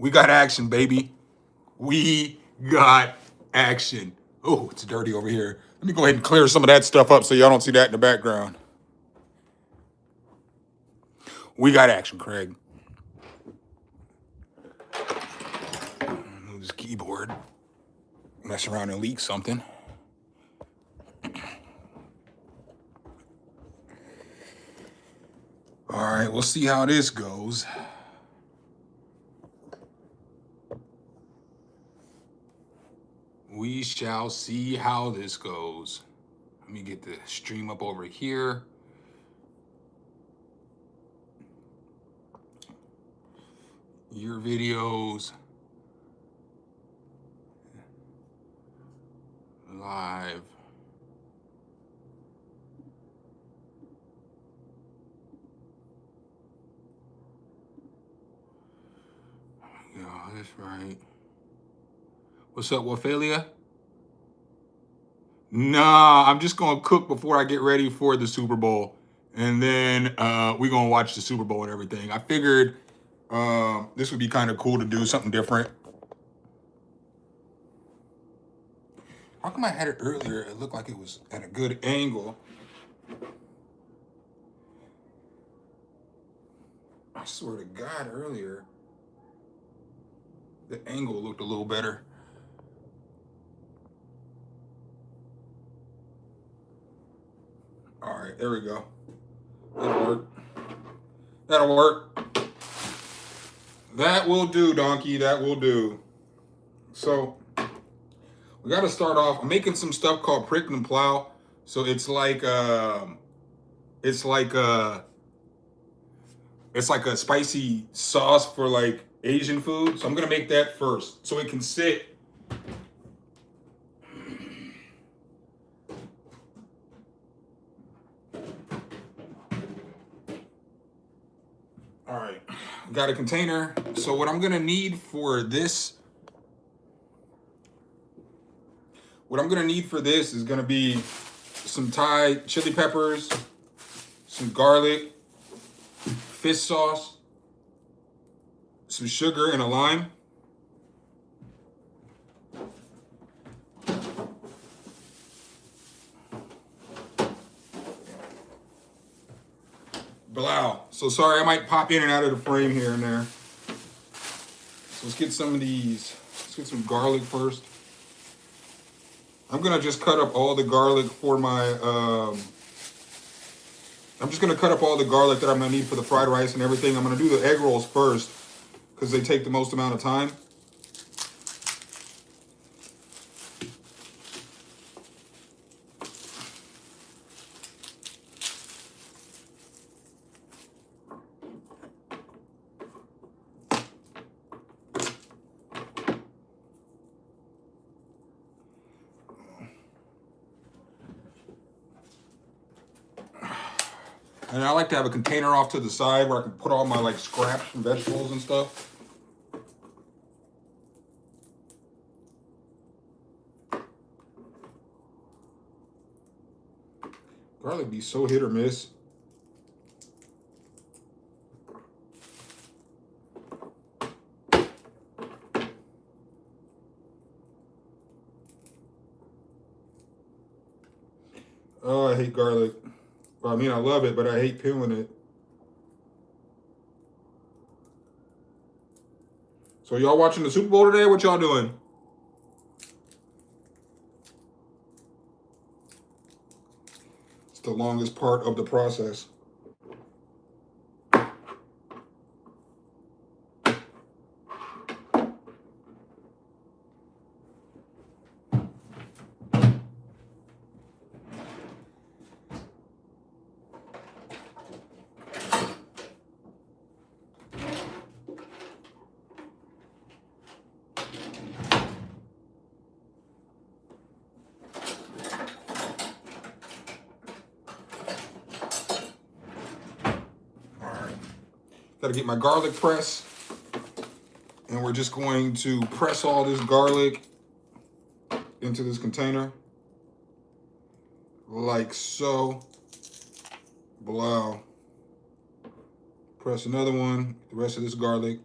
We got action, baby. We got action. Oh, it's dirty over here. Let me go ahead and clear some of that stuff up so y'all don't see that in the background. We got action, Craig. Move this keyboard. Mess around and leak something. All right, we'll see how this goes. We shall see how this goes. Let me get the stream up over here. Your videos. Live. Yeah, that's right. What's up, Wophelia? Nah, I'm just gonna cook before I get ready for the Super Bowl. And then we're gonna watch the Super Bowl and everything. I figured this would be kind of cool to do something different. How come I had it earlier? It looked like it was at a good angle. I swear to God, earlier, the angle looked a little better. All right, there we go. That'll work. That'll work. That will do, donkey. That will do. So we got to start off. I'm making some stuff called prick and plow. So it's like a spicy sauce for like Asian food. So I'm gonna make that first, so it can sit. All right, got a container. So what I'm gonna need for this, is gonna be some Thai chili peppers, some garlic, fish sauce, some sugar, and a lime. Blah. So sorry, I might pop in and out of the frame here and there. So let's get some of these. Let's get some garlic first. I'm gonna just cut up all the garlic for my, I'm just gonna cut up all the garlic that I'm gonna need for the fried rice and everything. I'm gonna do the egg rolls first because they take the most amount of time. And I like to have a container off to the side where I can put all my like scraps from vegetables and stuff. Garlic be so hit or miss. Oh, I hate garlic. Well, I mean, I love it, but I hate peeling it. So y'all watching the Super Bowl today? What y'all doing? It's the longest part of the process. Got to get my garlic press. And we're just going to press all this garlic into this container. Like so. Blow. Press another one. The rest of this garlic.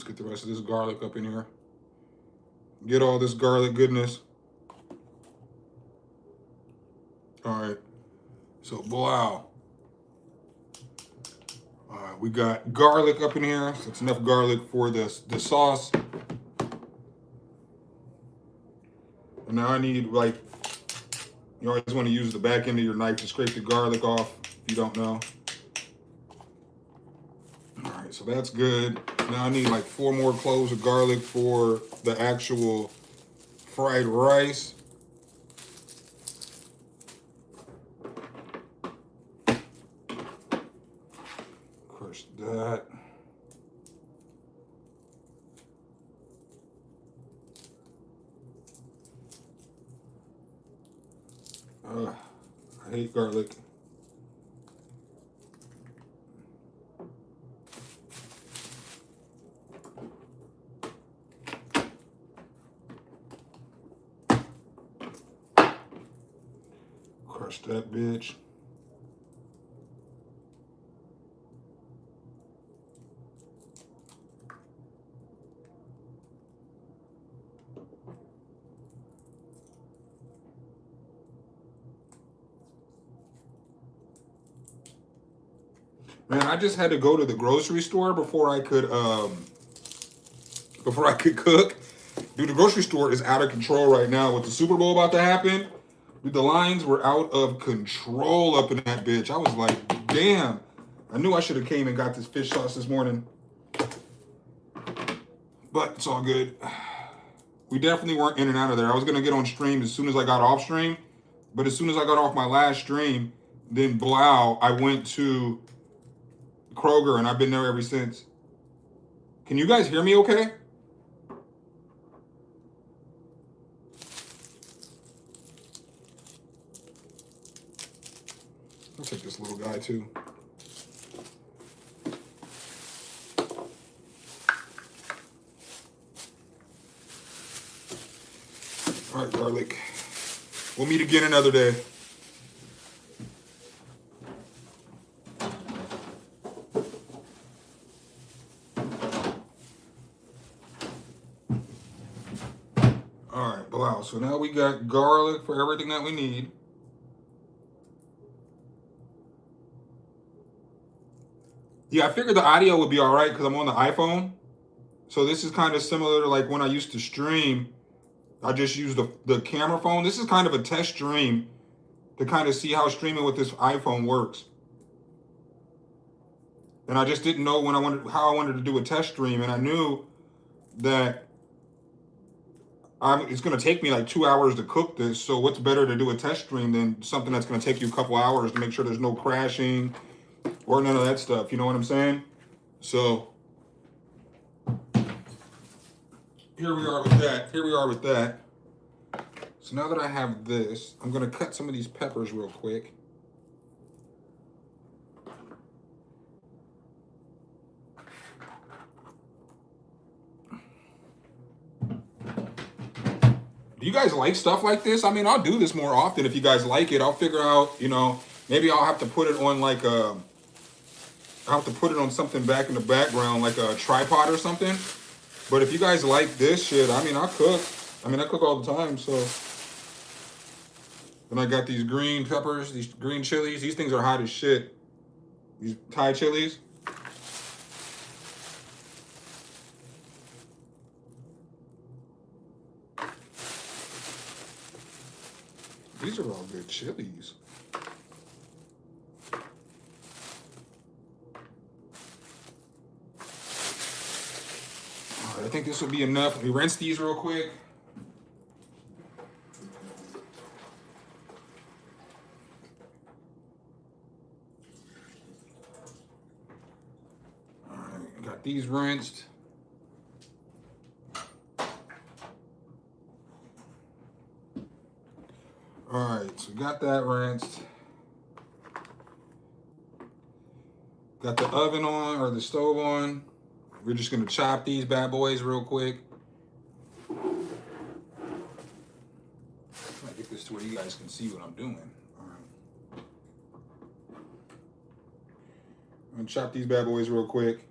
get the rest of this garlic up in here. Get all this garlic goodness. All right, so wow. All right, we got garlic up in here. So it's enough garlic for the sauce. And now I need, like, you always want to use the back end of your knife to scrape the garlic off if you don't know. All right, so that's good. Now I need like 4 more cloves of garlic for the actual fried rice. Crush that. I hate garlic. Crush that bitch. Man, I just had to go to the grocery store before I could cook. Dude, the grocery store is out of control right now with the Super Bowl about to happen. Dude, the lines were out of control up in that bitch. I was like, damn. I knew I should have came and got this fish sauce this morning. But it's all good. We definitely weren't in and out of there. I was going to get on stream as soon as I got off stream. But as soon as I got off my last stream, then blow, I went to Kroger, and I've been there ever since. Can you guys hear me okay? I'll take this little guy too. All right, garlic. We'll meet again another day. All right, wow. So now we got garlic for everything that we need. Yeah, I figured the audio would be all right because I'm on the iPhone. So this is kind of similar to like when I used to stream. I just used the camera phone. This is kind of a test stream to kind of see how streaming with this iPhone works. And I just didn't know how I wanted to do a test stream. And I knew that it's going to take me like 2 hours to cook this. So what's better to do a test stream than something that's going to take you a couple hours to make sure there's no crashing or none of that stuff. You know what I'm saying? So here we are with that. So now that I have this, I'm going to cut some of these peppers real quick. Do you guys like stuff like this? I mean, I'll do this more often if you guys like it. I'll figure out, you know, maybe I'll have to put it on like I'll have to put it on something back in the background, like a tripod or something. But if you guys like this shit, I mean, I cook. I mean, I cook all the time, so. Then I got these green peppers, these green chilies. These things are hot as shit. These Thai chilies. These are all good chilies. All right, I think this will be enough. Let me rinse these real quick. All right, got these rinsed. All right, so got that rinsed. Got the oven on, or the stove on. We're just gonna chop these bad boys real quick. I might get this to where you guys can see what I'm doing. All right. I'm gonna chop these bad boys real quick.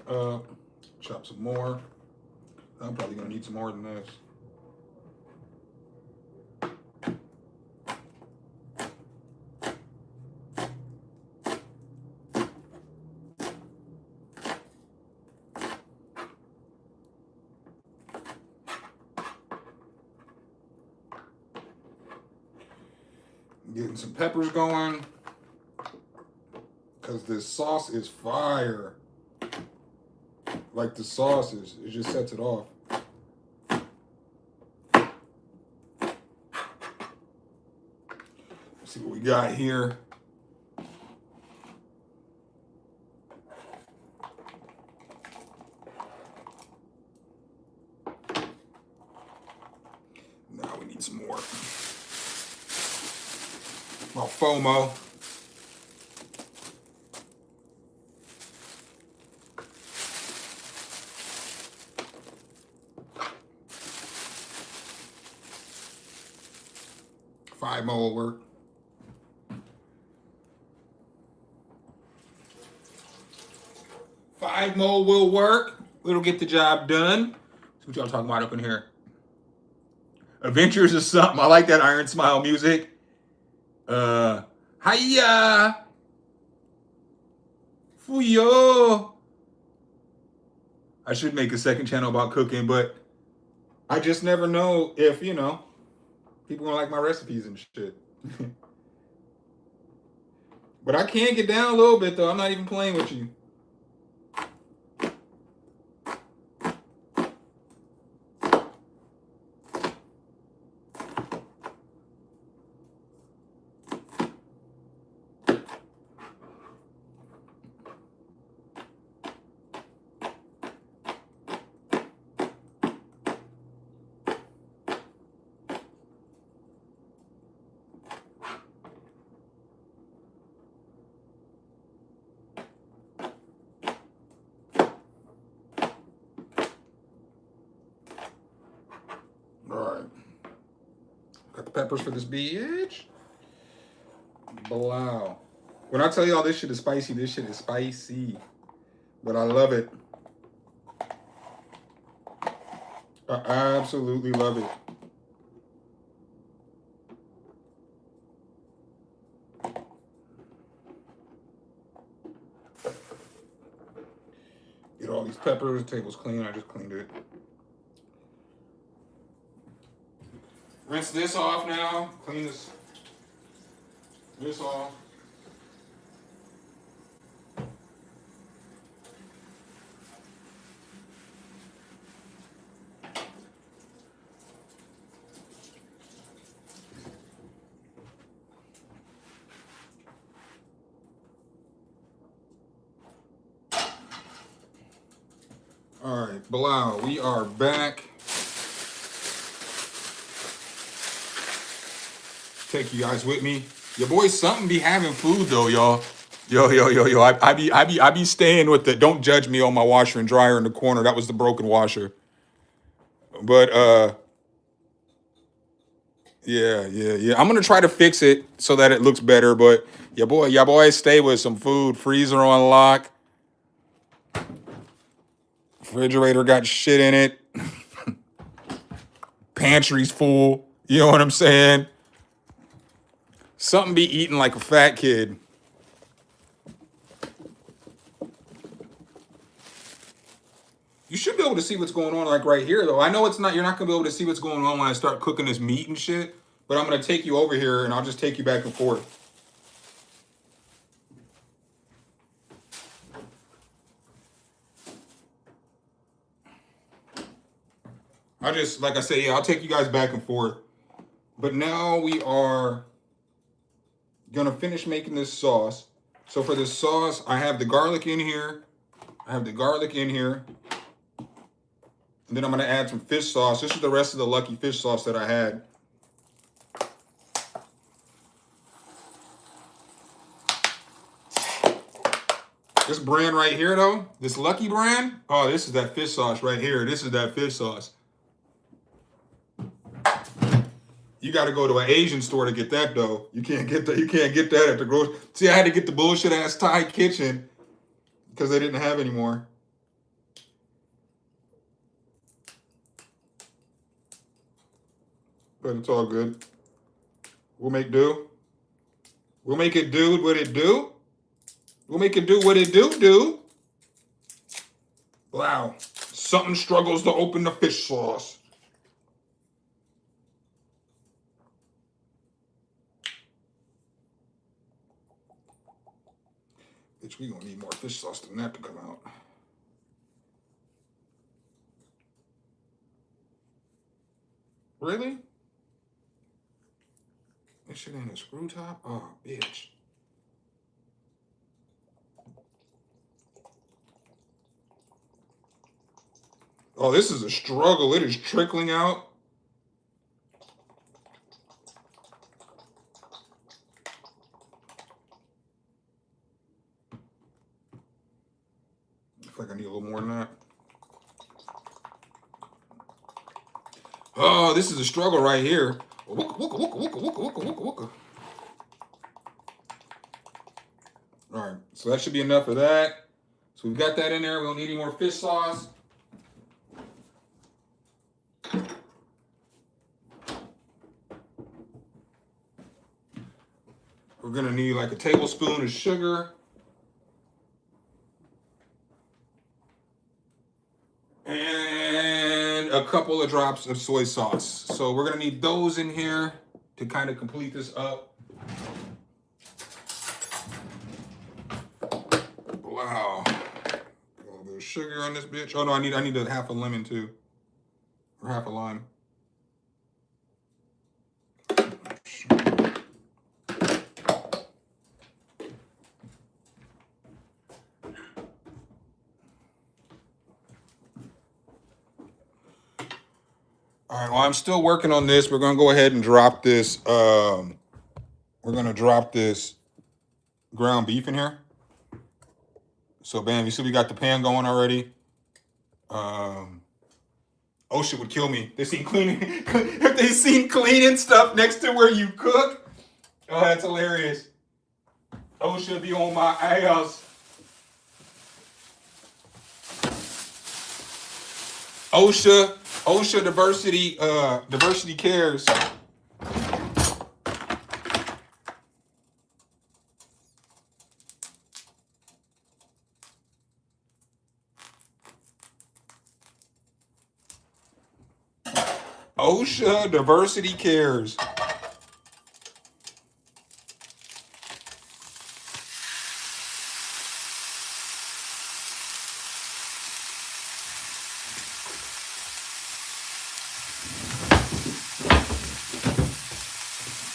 up. Chop some more. I'm probably gonna need some more than this. Getting some peppers going, because this sauce is fire. Like the sauce is, it just sets it off. Let's see what we got here. Now we need some more. Well, FOMO. Five more will work. Five more will work. It'll get the job done. That's what y'all talking about up in here. Adventures of something. I like that Iron Smile music. Hiya! Fuyo! I should make a second channel about cooking, but I just never know if, you know, people gonna like my recipes and shit. But I can get down a little bit, though. I'm not even playing with you. Got the peppers for this bitch. Wow. When I tell y'all this shit is spicy, this shit is spicy. But I love it. I absolutely love it. Get all these peppers. The table's clean. I just cleaned it. Rinse this off now. Clean this off. All right, Bilal, we are back. Take you guys with me. Your boy something be having food though, y'all. Yo. I be staying with the, don't judge me on my washer and dryer in the corner. That was the broken washer. But yeah. I'm gonna try to fix it so that it looks better. But your boy stay with some food. Freezer on lock. Refrigerator got shit in it. Pantry's full. You know what I'm saying? Something be eating like a fat kid. You should be able to see what's going on like right here though. I know it's not, you're not gonna be able to see what's going on when I start cooking this meat and shit, but I'm gonna take you over here and I'll just take you back and forth. Like I said, yeah, I'll take you guys back and forth. But now we are gonna finish making this sauce. So for this sauce, I have the garlic in here. And then I'm gonna add some fish sauce. This is the rest of the lucky fish sauce that I had. This brand right here though, this Lucky brand, oh, this is that fish sauce right here. This is that fish sauce. You got to go to an Asian store to get that though. You can't get that. You can't get that at the grocery. See, I had to get the bullshit ass Thai kitchen because they didn't have any more. but it's all good. We'll make do. We'll make it do what it do. We'll make it do what it do. Wow. Something struggles to open the fish sauce. Bitch, we gonna need more fish sauce than that to come out. Really? This shit ain't a screw top? Oh, bitch. Oh, this is a struggle. It is trickling out. I feel like I need a little more than that. Oh, this is a struggle right here. Wooka, wooka, wooka, wooka, wooka, wooka, wooka, wooka. All right, so that should be enough of that. So we've got that in there. We don't need any more fish sauce. We're gonna need like a tablespoon of sugar. And a couple of drops of soy sauce. So we're gonna need those in here to kind of complete this up. Wow. A little bit of sugar on this bitch. Oh no, I need a half a lemon too. Or half a lime. All right, well, I'm still working on this. We're gonna go ahead and drop this. We're gonna drop this ground beef in here. So bam, you see we got the pan going already. OSHA would kill me. They seen cleaning. If they seen cleaning stuff next to where you cook, oh, that's hilarious. OSHA be on my ass. OSHA diversity cares. OSHA diversity cares.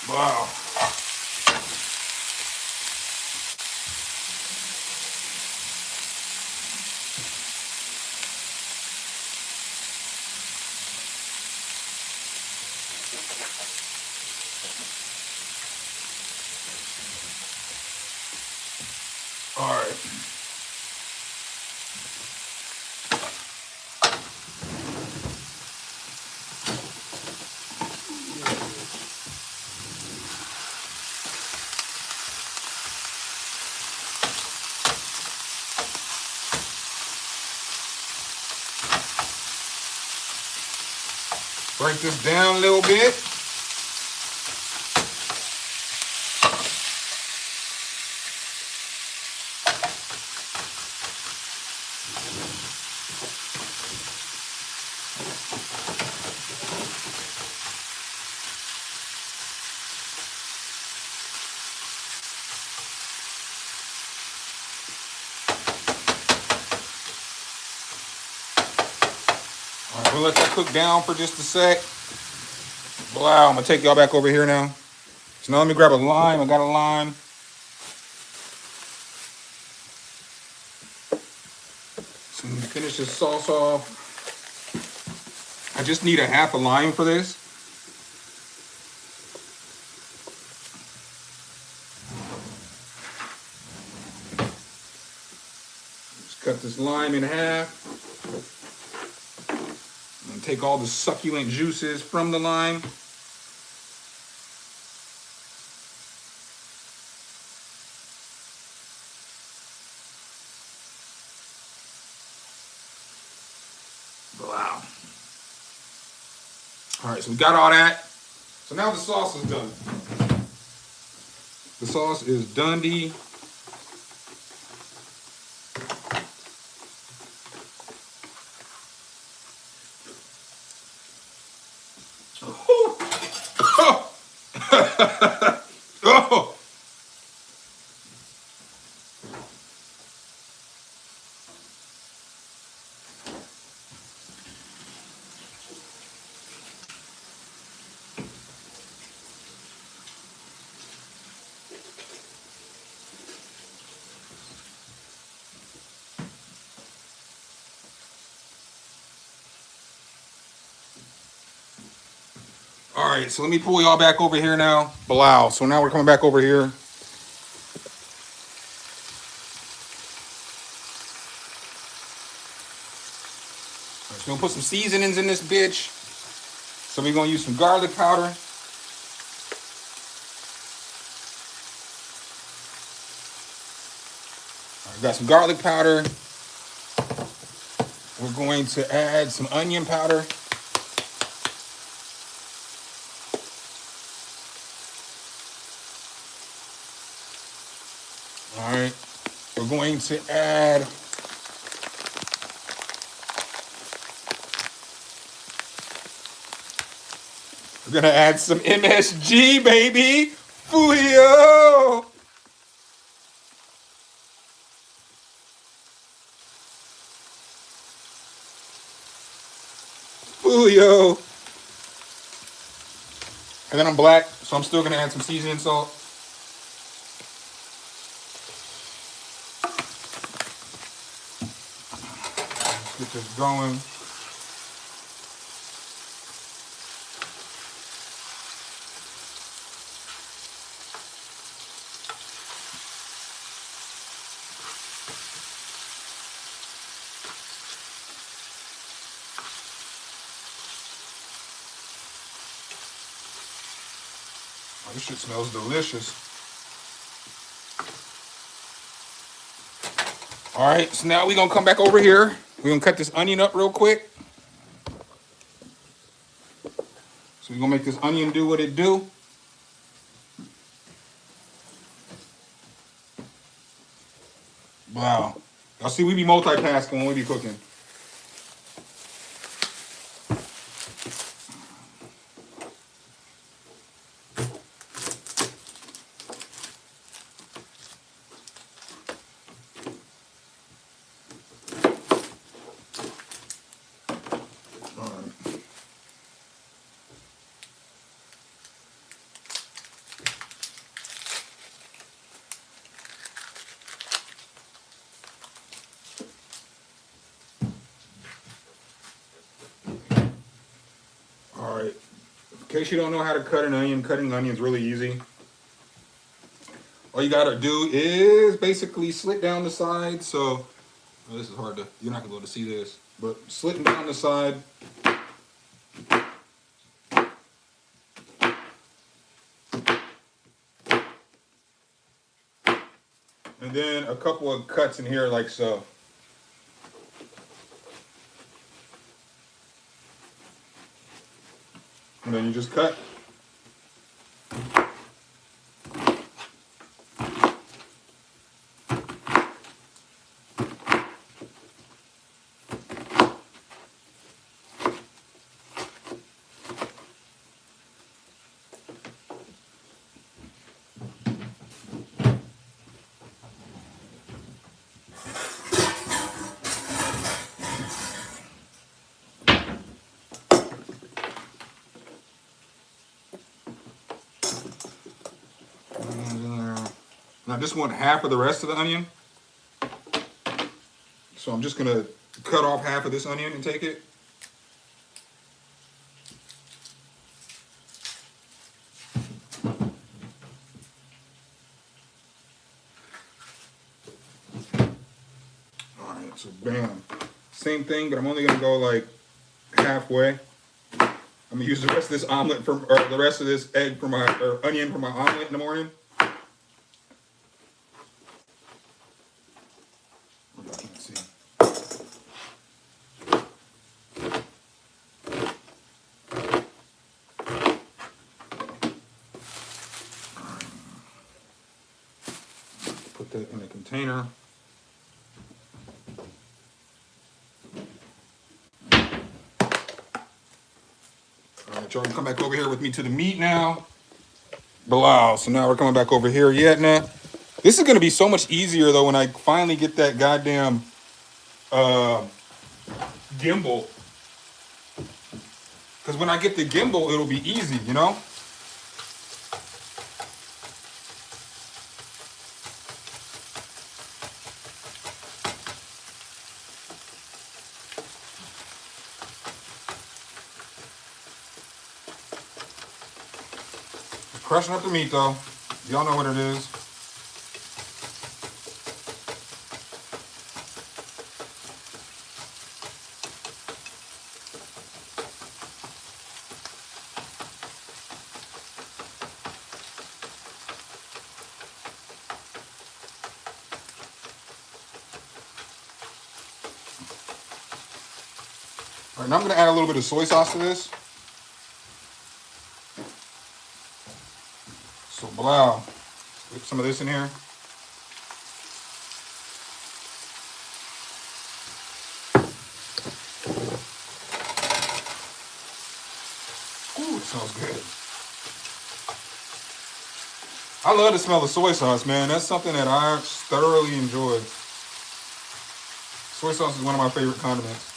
Wow. All right. Break this down a little bit. All right, we'll let that cook down for just a sec. Wow, I'm gonna take y'all back over here now. So now let me grab a lime. I got a lime. So I'm gonna finish this sauce off. I just need a half a lime for this. Just cut this lime in half. And take all the succulent juices from the lime. Wow. All right, so we got all that. So now the sauce is done. The sauce is done-y. Oh. All right, so let me pull y'all back over here now. Blow. So now we're coming back over here. Right, so we're gonna put some seasonings in this bitch. So we're gonna use some garlic powder. Right, got some garlic powder. We're going to add some onion powder. All right, we're going to add some MSG, baby. Fooyo. Fooyo. And then I'm black, so I'm still gonna add some seasoning salt. Get this going. Oh, this shit smells delicious. All right, so now we're gonna come back over here. We're gonna cut this onion up real quick. So we're gonna make this onion do what it do. Wow. Y'all see, we be multitasking when we be cooking. All right. All right. In case you don't know how to cut an onion, cutting an onion is really easy. All you gotta do is basically slit down the side. So, oh, this is hard to, you're not gonna be able to see this, but slitting down the side. And then a couple of cuts in here like so. And then you just cut. I just want half of the rest of the onion. So I'm just gonna cut off half of this onion and take it. All right, so bam. Same thing, but I'm only gonna go like halfway. I'm gonna use the rest of this omelet or the rest of this egg for my, or onion for my omelet in the morning. I can't see. that in a container. All right, y'all can come back over here with me to the meat now. Blah. So now we're coming back over here yet now. This is gonna be so much easier though when I finally get that goddamn gimbal. Because when I get the gimbal, it'll be easy, you know? Crushing up the meat though. Y'all know what it is. All right, now I'm gonna add a little bit of soy sauce to this. So blah. Whip some of this in here. Ooh, it smells good. I love the smell of soy sauce, man. That's something that I thoroughly enjoy. Soy sauce is one of my favorite condiments.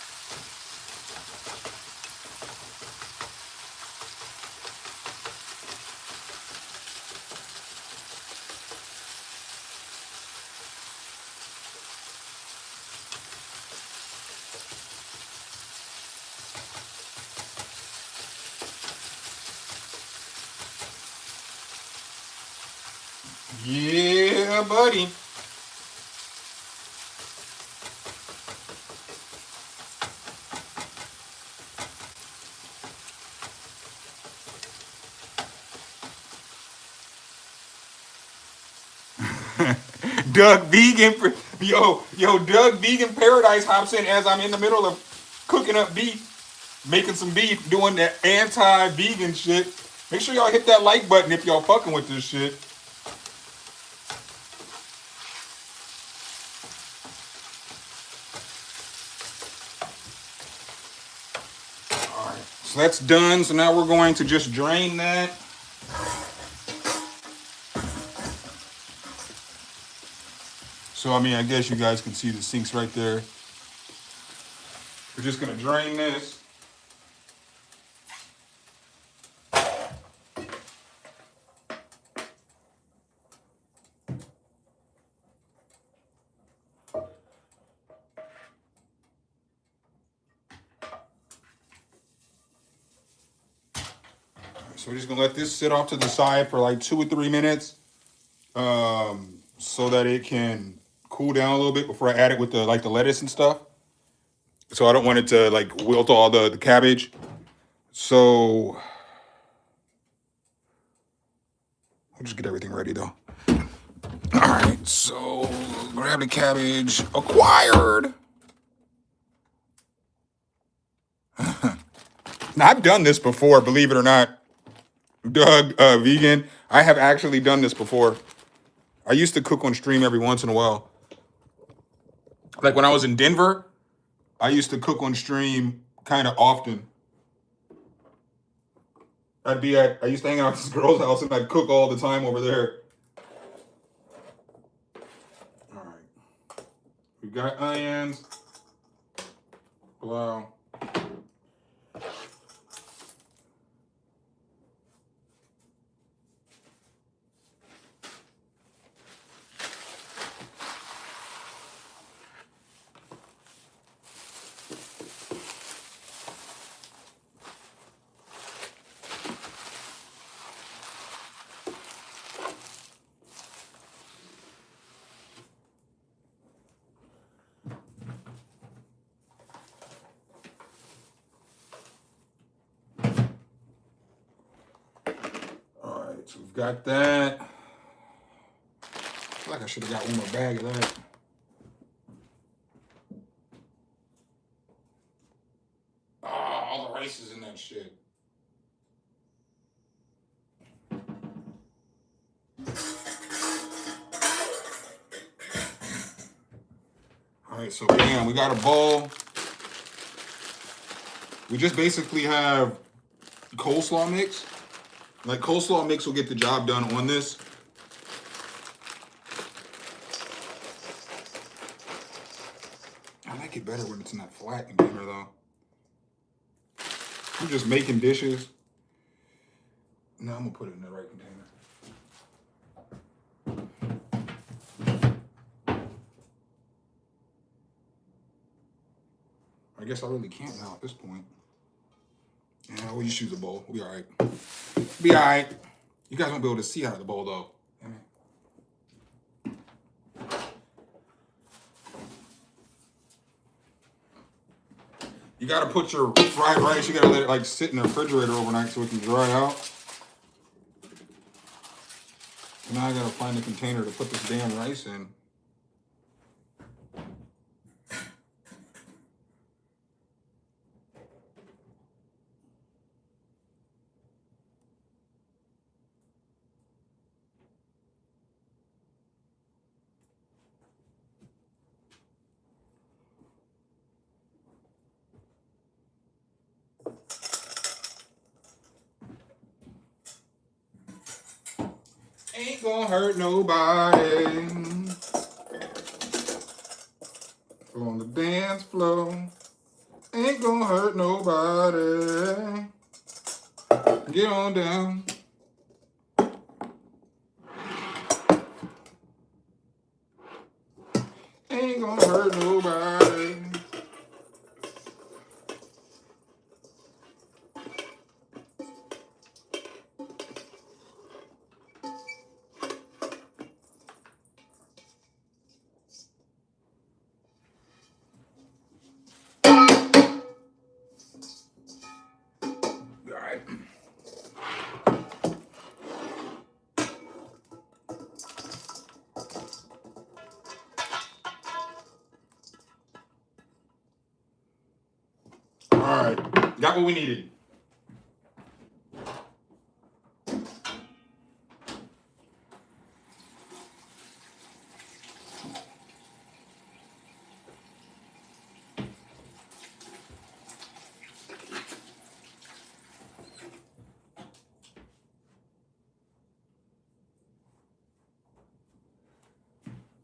Yeah, buddy. Doug Vegan, Doug Vegan Paradise hops in as I'm in the middle of cooking up beef, making some beef, doing that anti-vegan shit. Make sure y'all hit that like button if y'all fucking with this shit. All right, so that's done. So now we're going to just drain that. So, I mean, I guess you guys can see the sinks right there. We're just going to drain this. So we're just going to let this sit off to the side for like 2 or 3 minutes so that it can cool down a little bit before I add it with the lettuce and stuff. So I don't want it to like wilt all the cabbage. So I'll just get everything ready though. All right, so grab the cabbage. Acquired. Now I've done this before, believe it or not. Doug, vegan. I have actually done this before. I used to cook on stream every once in a while. Like when I was in Denver, I used to cook on stream kind of often. I used to hang out at this girl's house and I'd cook all the time over there. All right. We've got onions. Wow. So we've got that. I feel like I should have got one more bag of that. Oh, all the rice is in that shit. All right, so bam, we got a bowl. We just basically have coleslaw mix. Like coleslaw mix will get the job done on this. I like it better when it's in that flat container though. I'm just making dishes. No, I'm gonna put it in the right container. I guess I really can't now at this point. Yeah, we'll just use a bowl. We'll be all right. Be all right. You guys won't be able to see out of the bowl though. You gotta put your fried rice, you gotta let it like sit in the refrigerator overnight so it can dry out. Now I gotta find a container to put this damn rice in. Ain't gonna hurt nobody on the dance floor. Ain't gonna hurt nobody. Get on down. Ain't gonna hurt nobody. All right, got what we needed.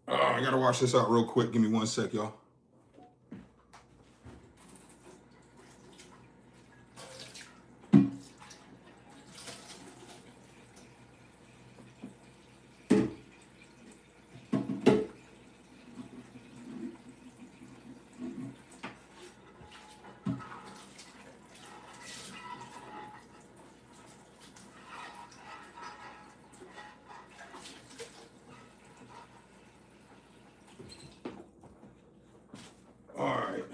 I gotta wash this out real quick. Give me 1 sec, y'all. All right.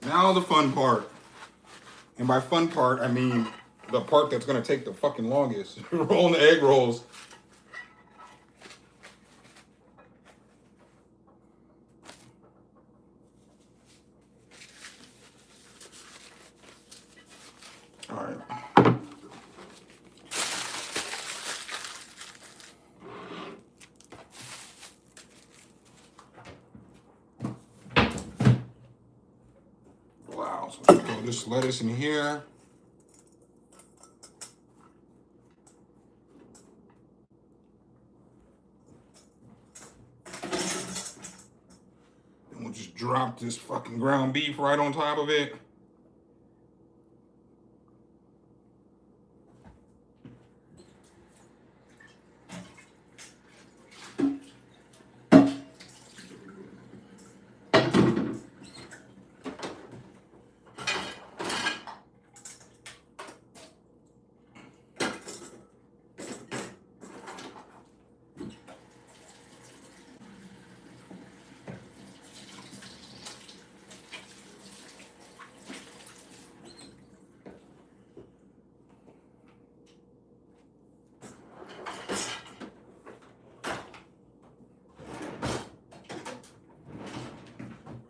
Now the fun part. And by fun part, I mean the part that's gonna take the fucking longest. Rolling the egg rolls. All right. Wow, so let's throw this lettuce in here. And we'll just drop this fucking ground beef right on top of it.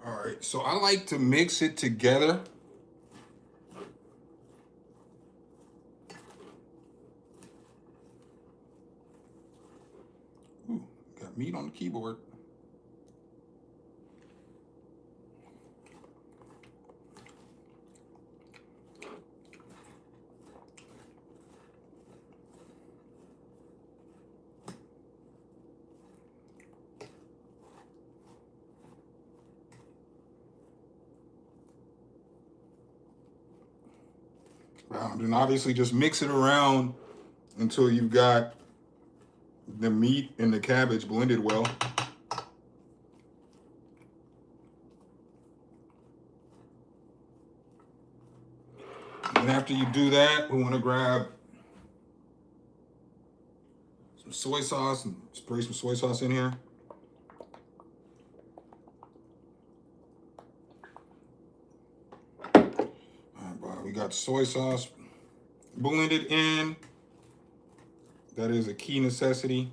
All right, so I like to mix it together. Ooh, got meat on the keyboard. And obviously just mix it around until you've got the meat and the cabbage blended well. And after you do that, we want to grab some soy sauce and spray some soy sauce in here. We got soy sauce blended in. That is a key necessity.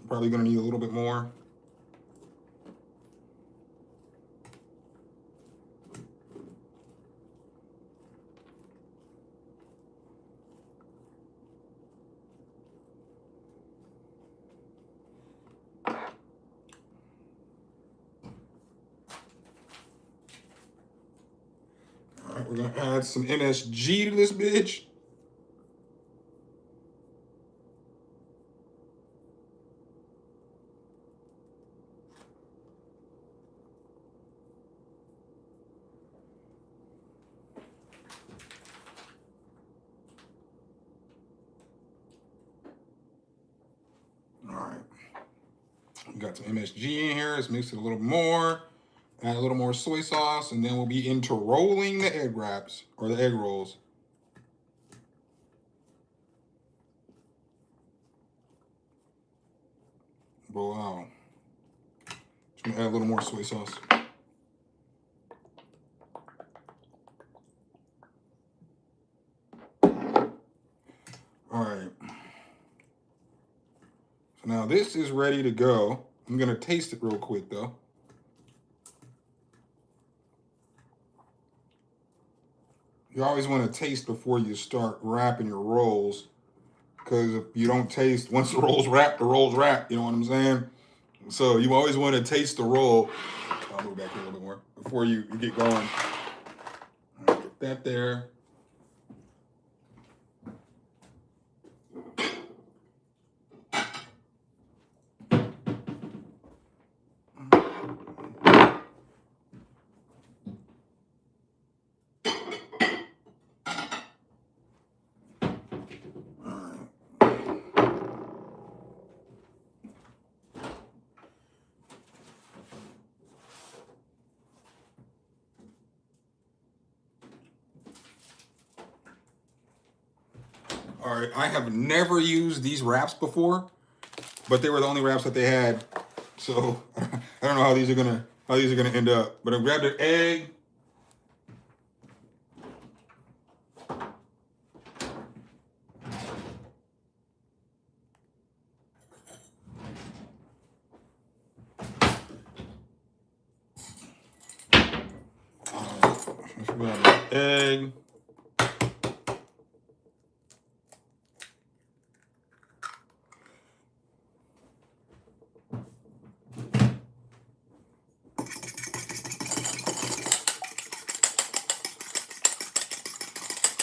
I'm probably gonna need a little bit more. All right, we're gonna add some MSG to this bitch. We got some MSG in here. Let's mix it a little more. Add a little more soy sauce, and then we'll be into rolling the egg wraps or the egg rolls. Wow. Just gonna add a little more soy sauce. All right. So now this is ready to go. I'm gonna taste it real quick though. You always want to taste before you start wrapping your rolls, because if you don't taste, once the roll's wrapped, the roll's wrapped. You know what I'm saying? So you always want to taste the roll. I'll move back here a little bit more before you get going. All right, get that there. All right, I have never used these wraps before, but they were the only wraps that they had. So I don't know how these are gonna end up. But I grabbed an egg. Let's grab an egg.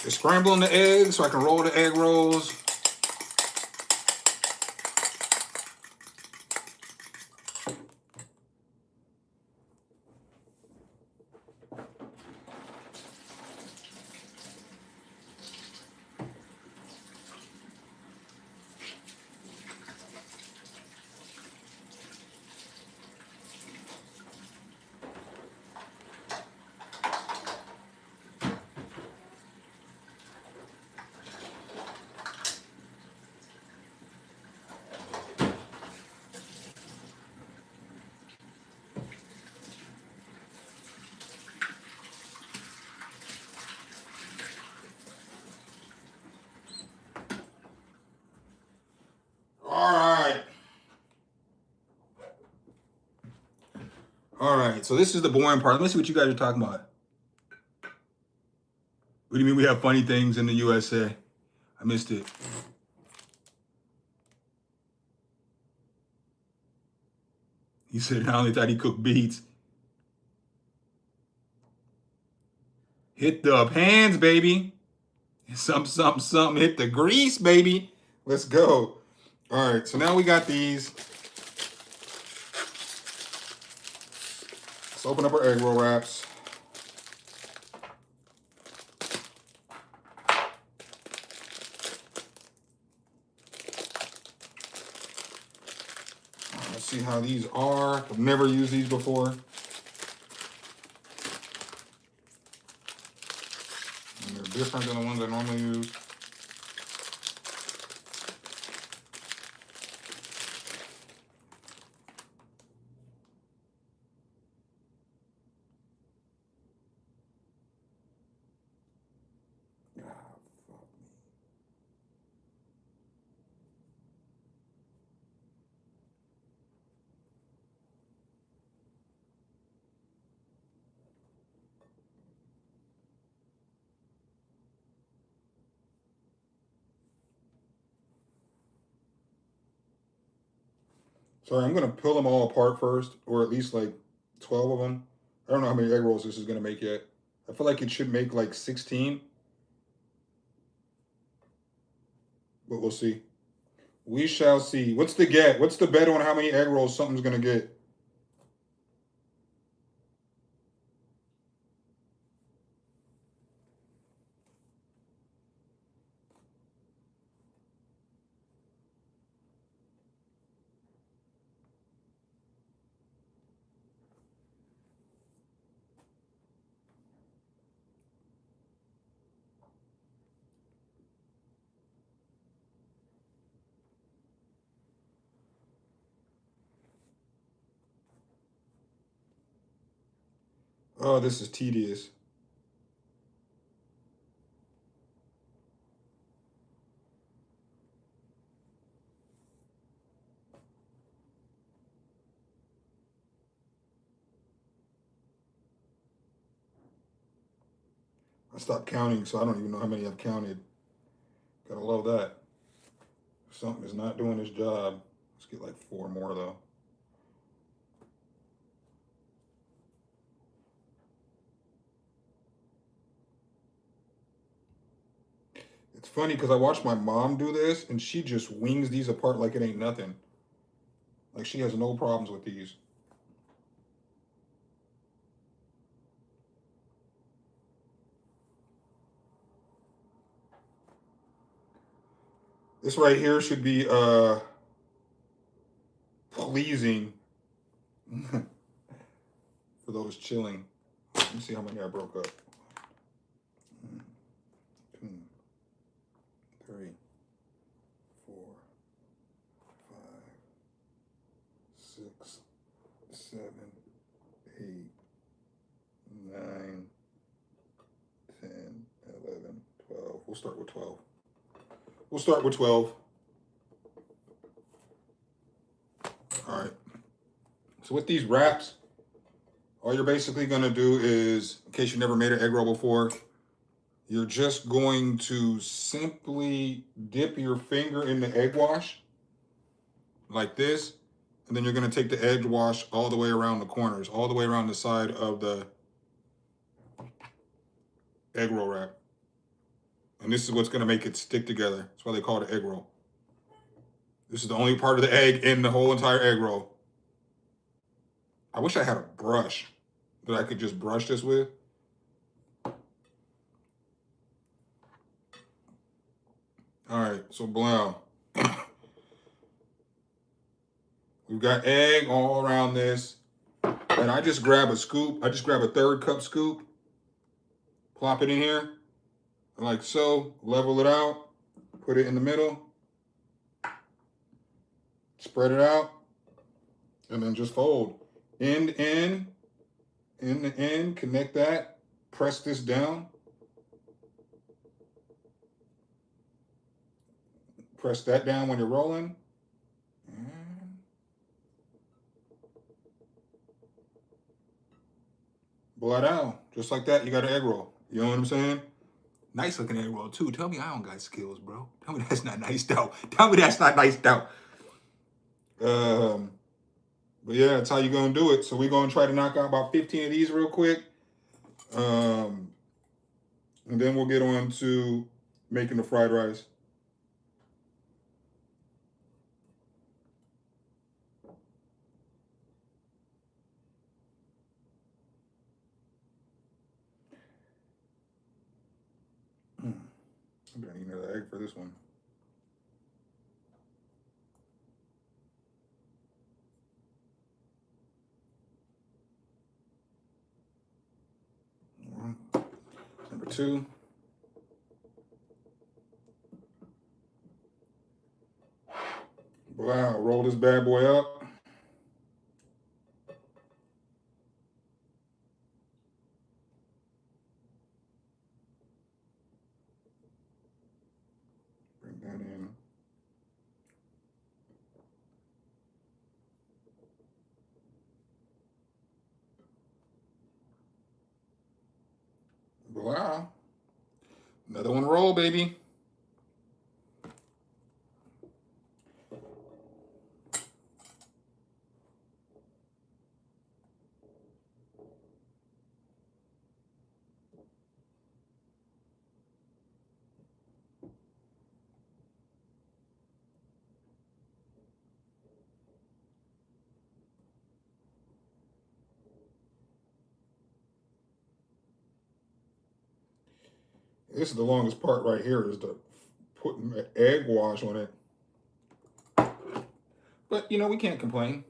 Just scrambling the eggs so I can roll the egg rolls. All right, so this is the boring part. Let me see what you guys are talking about. What do you mean we have funny things in the USA? I missed it. He said, I only thought he cooked beets. Hit the pans, baby. Something, hit the grease, baby. Let's go. All right, so now we got these. Let's open up our egg roll wraps. see how these are. I've never used these before. And they're different than the ones I normally use. Sorry, I'm gonna pull them all apart first, or at least like 12 of them. I don't know how many egg rolls this is gonna make yet. I feel like it should make like 16, but we'll see. We shall see. What's the get? What's the bet on how many egg rolls something's gonna get? Oh, this is tedious. I stopped counting, so I don't even know how many I've counted. Gotta love that. Something is not doing its job. Let's get like 4 more though. It's funny because I watched my mom do this and she just wings these apart like it ain't nothing. Like she has no problems with these. This right here should be pleasing for those chilling. Let me see how many I broke up. 1, 2, 3, 4, 5, 6, 7, 8, 9, 10, 11, 12. We'll start with 12. We'll start with 12. All right. So with these wraps, all you're basically going to do is, in case you never made an egg roll before, you're just going to simply dip your finger in the egg wash like this. And then you're going to take the egg wash all the way around the corners, all the way around the side of the egg roll wrap. And this is what's going to make it stick together. That's why they call it an egg roll. This is the only part of the egg in the whole entire egg roll. I wish I had a brush that I could just brush this with. All right, so blow. We've got egg all around this. And I just grab a scoop. I just grab a 1/3 cup scoop. Plop it in here. Like so. Level it out. Put it in the middle. Spread it out. And then just fold. End to end. End to end. Connect that. Press this down. Press that down when you're rolling. And blow it out. Just like that, you got an egg roll. You know what I'm saying? Nice looking egg roll too. Tell me I don't got skills, bro. Tell me that's not nice out. Tell me that's not nice out. But yeah, that's how you're gonna do it. So we're gonna try to knock out about 15 of these real quick. And then we'll get on to making the fried rice. I'm gonna need another egg for this one. too. Wow, roll this bad boy up. Bring that in. Wow. Another one roll, baby. This is the longest part right here, is the putting egg wash on it. But, you know, we can't complain.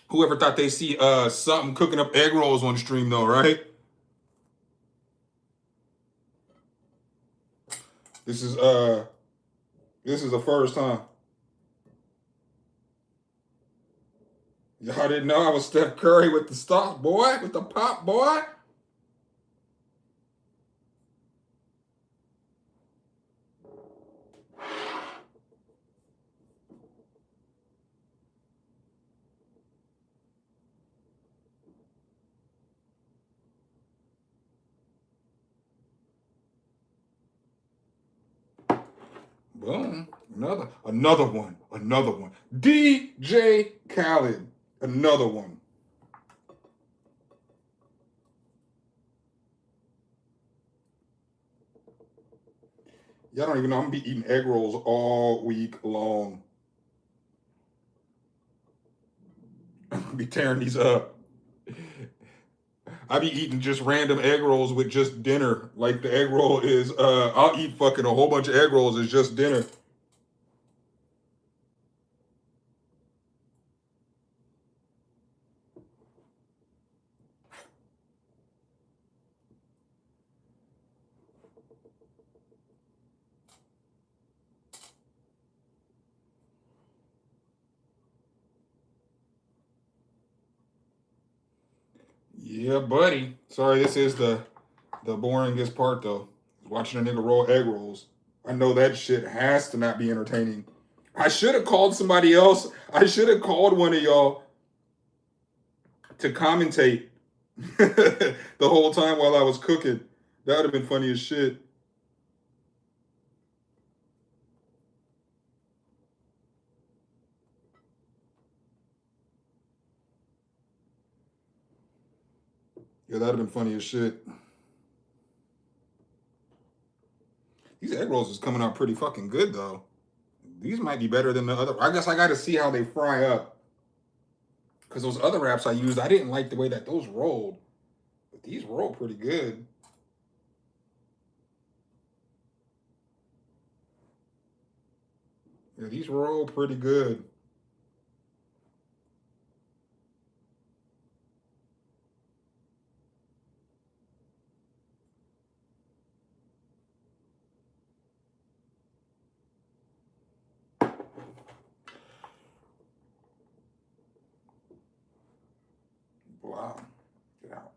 Whoever thought they see something cooking up egg rolls on stream though, right? This is the first time. Y'all didn't know I was Steph Curry with the stop, boy, with the pop, boy. Boom. Another one. DJ Khaled. Another one. Y'all don't even know I'm gonna be eating egg rolls all week long. I'm gonna be tearing these up. I be eating just random egg rolls with just dinner. Like the egg roll is, I'll eat fucking a whole bunch of egg rolls as just dinner. Yeah, buddy. Sorry, this is the boringest part though. Watching a nigga roll egg rolls. I know that shit has to not be entertaining. I should have called somebody else. I should have called one of y'all to commentate the whole time while I was cooking. That would have been funny as shit. Yeah, that would have been funny as shit. These egg rolls is coming out pretty fucking good though. These might be better than the other. I guess I got to see how they fry up. Because those other wraps I used, I didn't like the way that those rolled. But these roll pretty good. Yeah, these roll pretty good. Wow. Get out.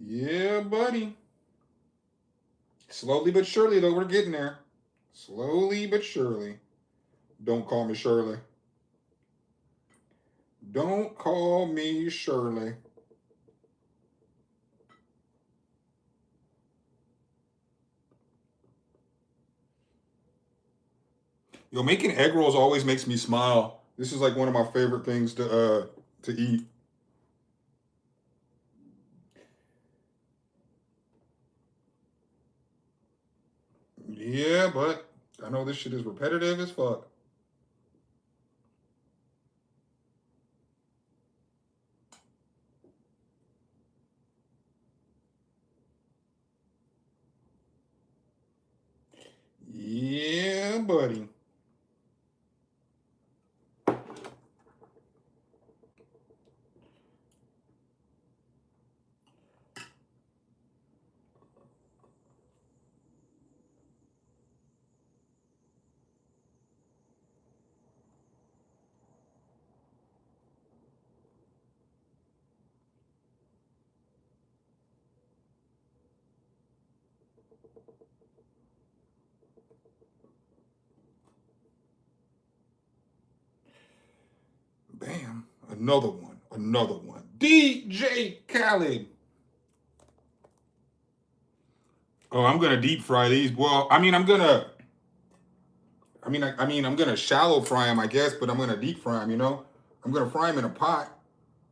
Yeah, buddy. Slowly but surely, though, we're getting there. Slowly but surely. Don't call me Shirley. Don't call me Shirley. Yo, making egg rolls always makes me smile. This is like one of my favorite things to eat. Yeah, but I know this shit is repetitive as fuck. Yeah, buddy. Bam. Another one. Another one. DJ Khaled. Oh, I'm gonna deep fry these. Well, I mean, I'm gonna. I'm gonna shallow fry them, I guess, but I'm gonna deep fry them. You know, I'm gonna fry them in a pot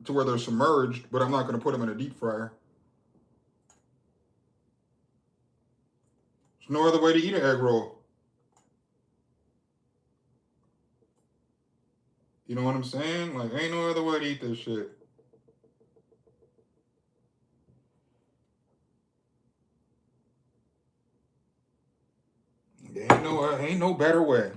to where they're submerged, but I'm not gonna put them in a deep fryer. There's no other way to eat an egg roll. You know what I'm saying? Like, ain't no other way to eat this shit. Ain't no better way.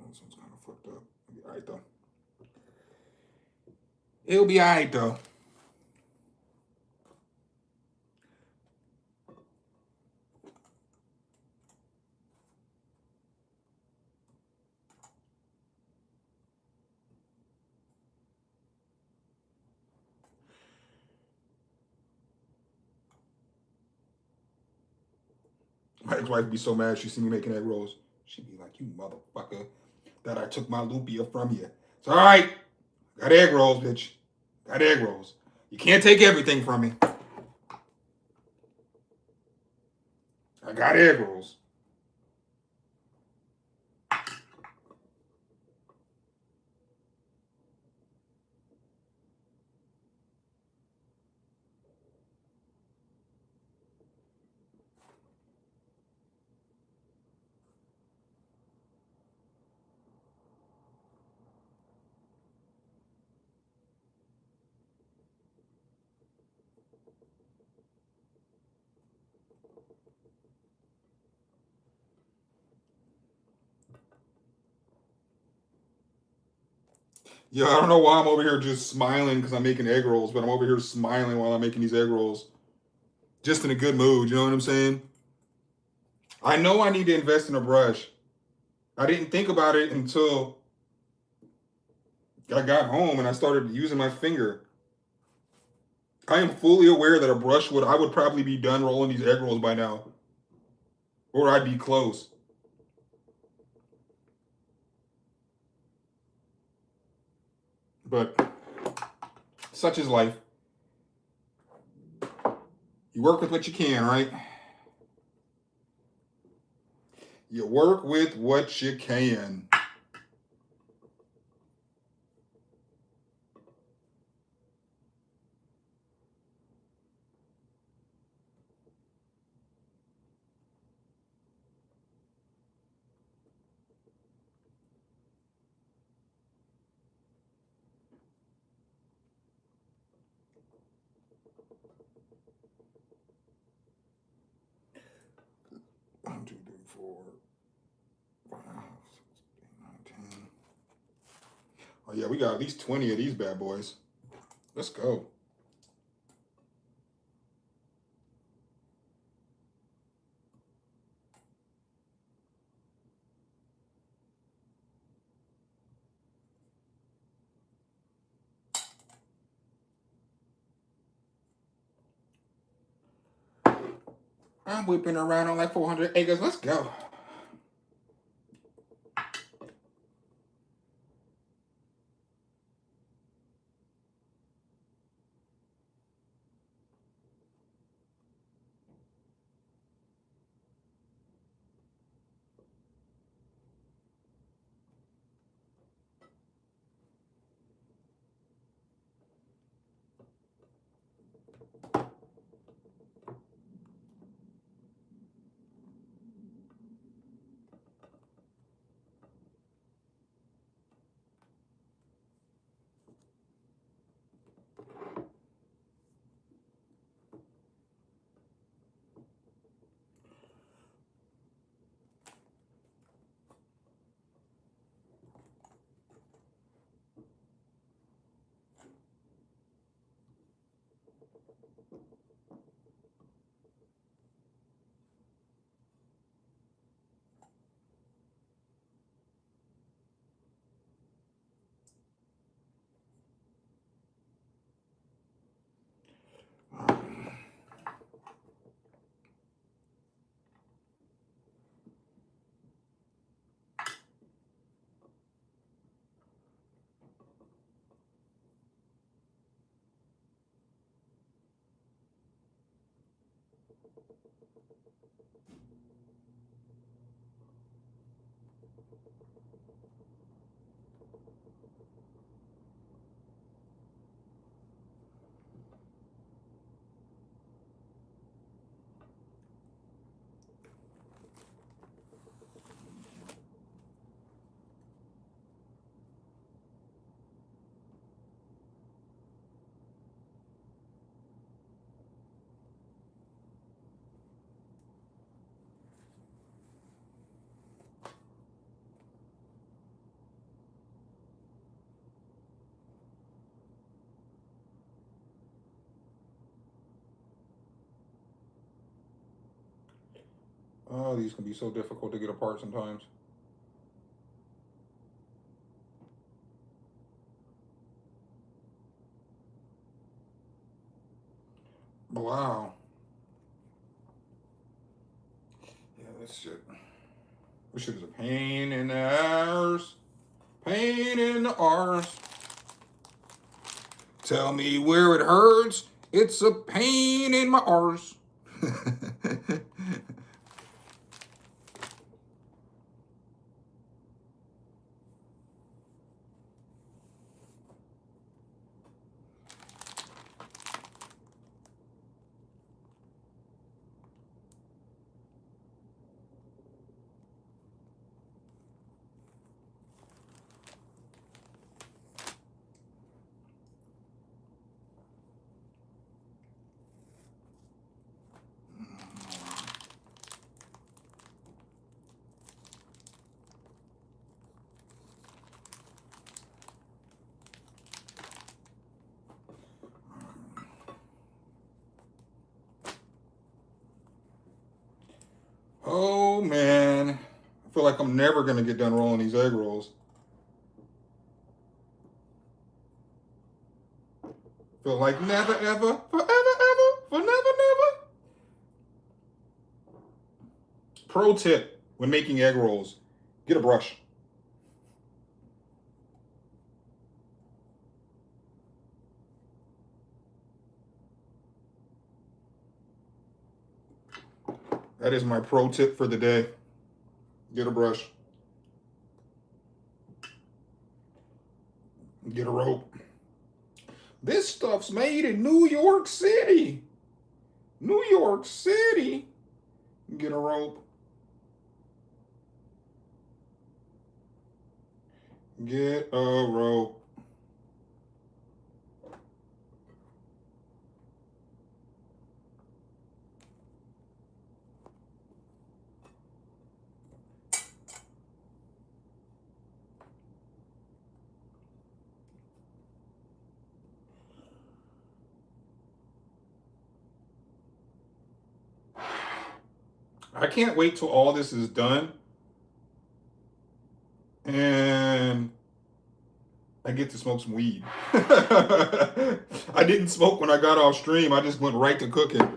This one's kind of fucked up. It'll be all right though. It'll be all right though. My ex-wife would be so mad she see me making egg rolls. She'd be like, "You motherfucker, that I took my lupia from you." It's all right. Got egg rolls, bitch. Got egg rolls. You can't take everything from me. I got egg rolls. Yeah, I don't know why I'm over here just smiling because I'm making egg rolls, but I'm over here smiling while I'm making these egg rolls. Just in a good mood, you know what I'm saying? I know I need to invest in a brush. I didn't think about it until I got home and I started using my finger. I am fully aware that I would probably be done rolling these egg rolls by now. Or I'd be close. But such is life. You work with what you can, right? You work with what you can. One, two, three, four, 5, 6, 8, 9, 10. Oh yeah, we got at least 20 of these bad boys. Let's go. I'm whipping around on like 400 acres. Let's go. Oh, these can be so difficult to get apart sometimes. Wow. Yeah, this shit. This shit is a pain in the arse. Pain in the arse. Tell me where it hurts. It's a pain in my arse. Oh man, I feel like I'm never gonna get done rolling these egg rolls. Feel like never ever, forever ever, for never never. Pro tip when making egg rolls, get a brush. That is my pro tip for the day. Get a brush. Get a rope. This stuff's made in New York City. New York City. Get a rope. Get a rope. I can't wait till all this is done and I get to smoke some weed. I didn't smoke when I got off stream. I just went right to cooking.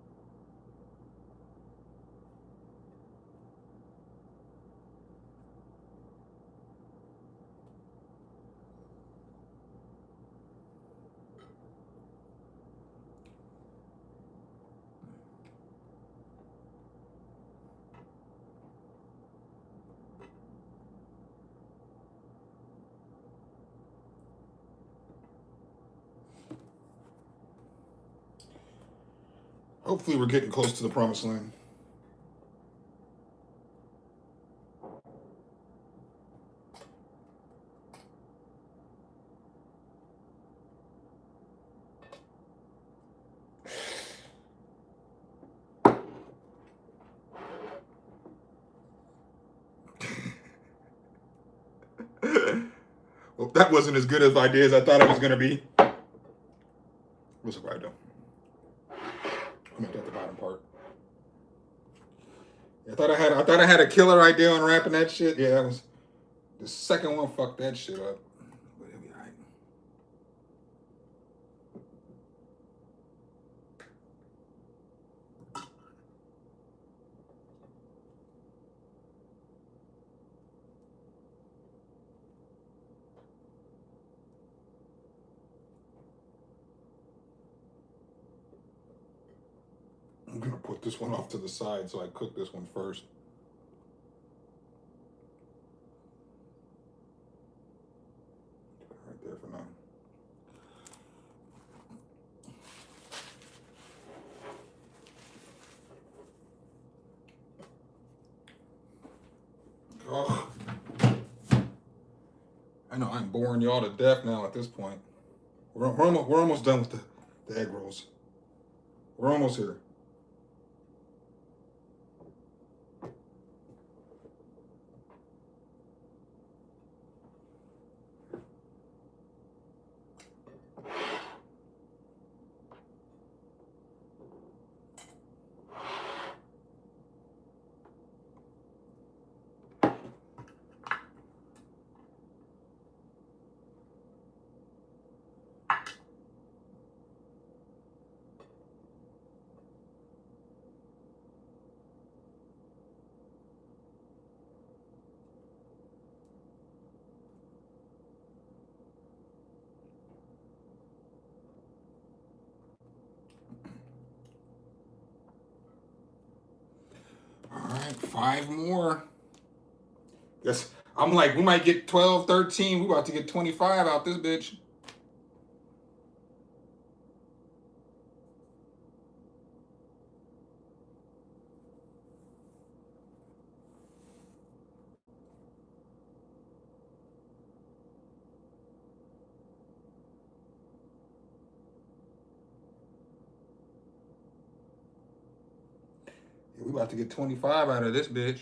Hopefully we're getting close to the promised land. Well, that wasn't as good of an idea as I thought it was going to be. What's the right though? I'm at the bottom part. I thought I had a killer idea on wrapping that shit. Yeah, that was the second one. Fucked that shit up. But it'll be all right. I'm gonna put this one off to the side so I cook this one first. Right there for now. Oh, I know I'm boring y'all to death now at this point. We're almost done with the egg rolls. We're almost here. All right, 5 more. Yes, I'm like, we might get 12, 13. We about to get 25 out this bitch. Yeah, we about to get 25 out of this bitch.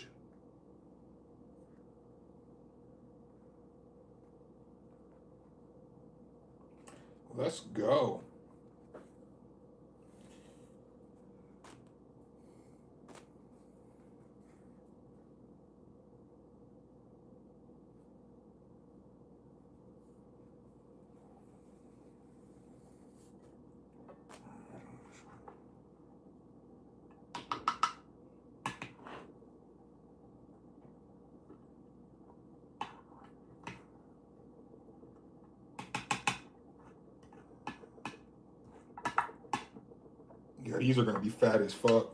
Let's go. Yeah, these are gonna be fat as fuck.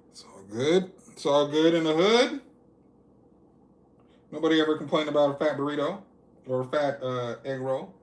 It's all good. It's all good in the hood. Nobody ever complained about a fat burrito or a fat egg roll.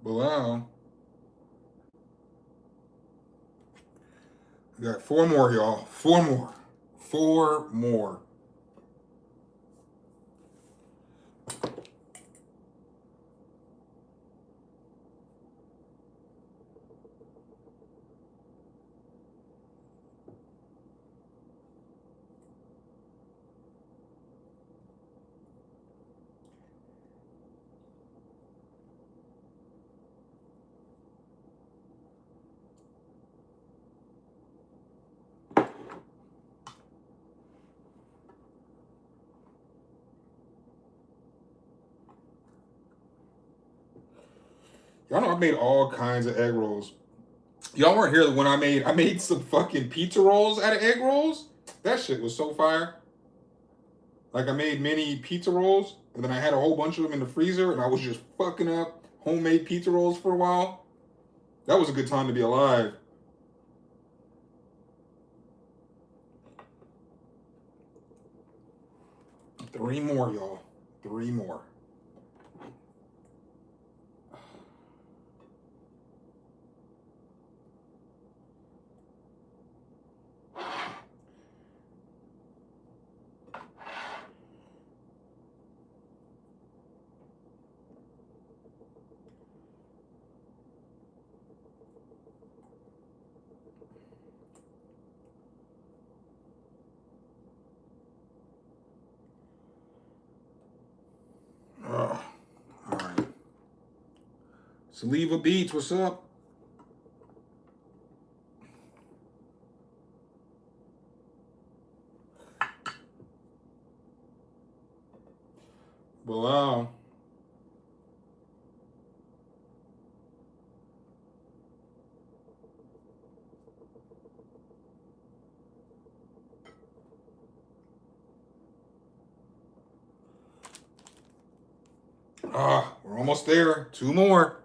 Wow. We got 4 more, y'all. 4 more. 4 more. Y'all know I made all kinds of egg rolls. Y'all weren't here when I made some fucking pizza rolls out of egg rolls. That shit was so fire. Like I made mini pizza rolls, and then I had a whole bunch of them in the freezer, and I was just fucking up homemade pizza rolls for a while. That was a good time to be alive. Three more, y'all. Three more. All right. Saliva Beats, what's up? Wow. We're almost there. Two more.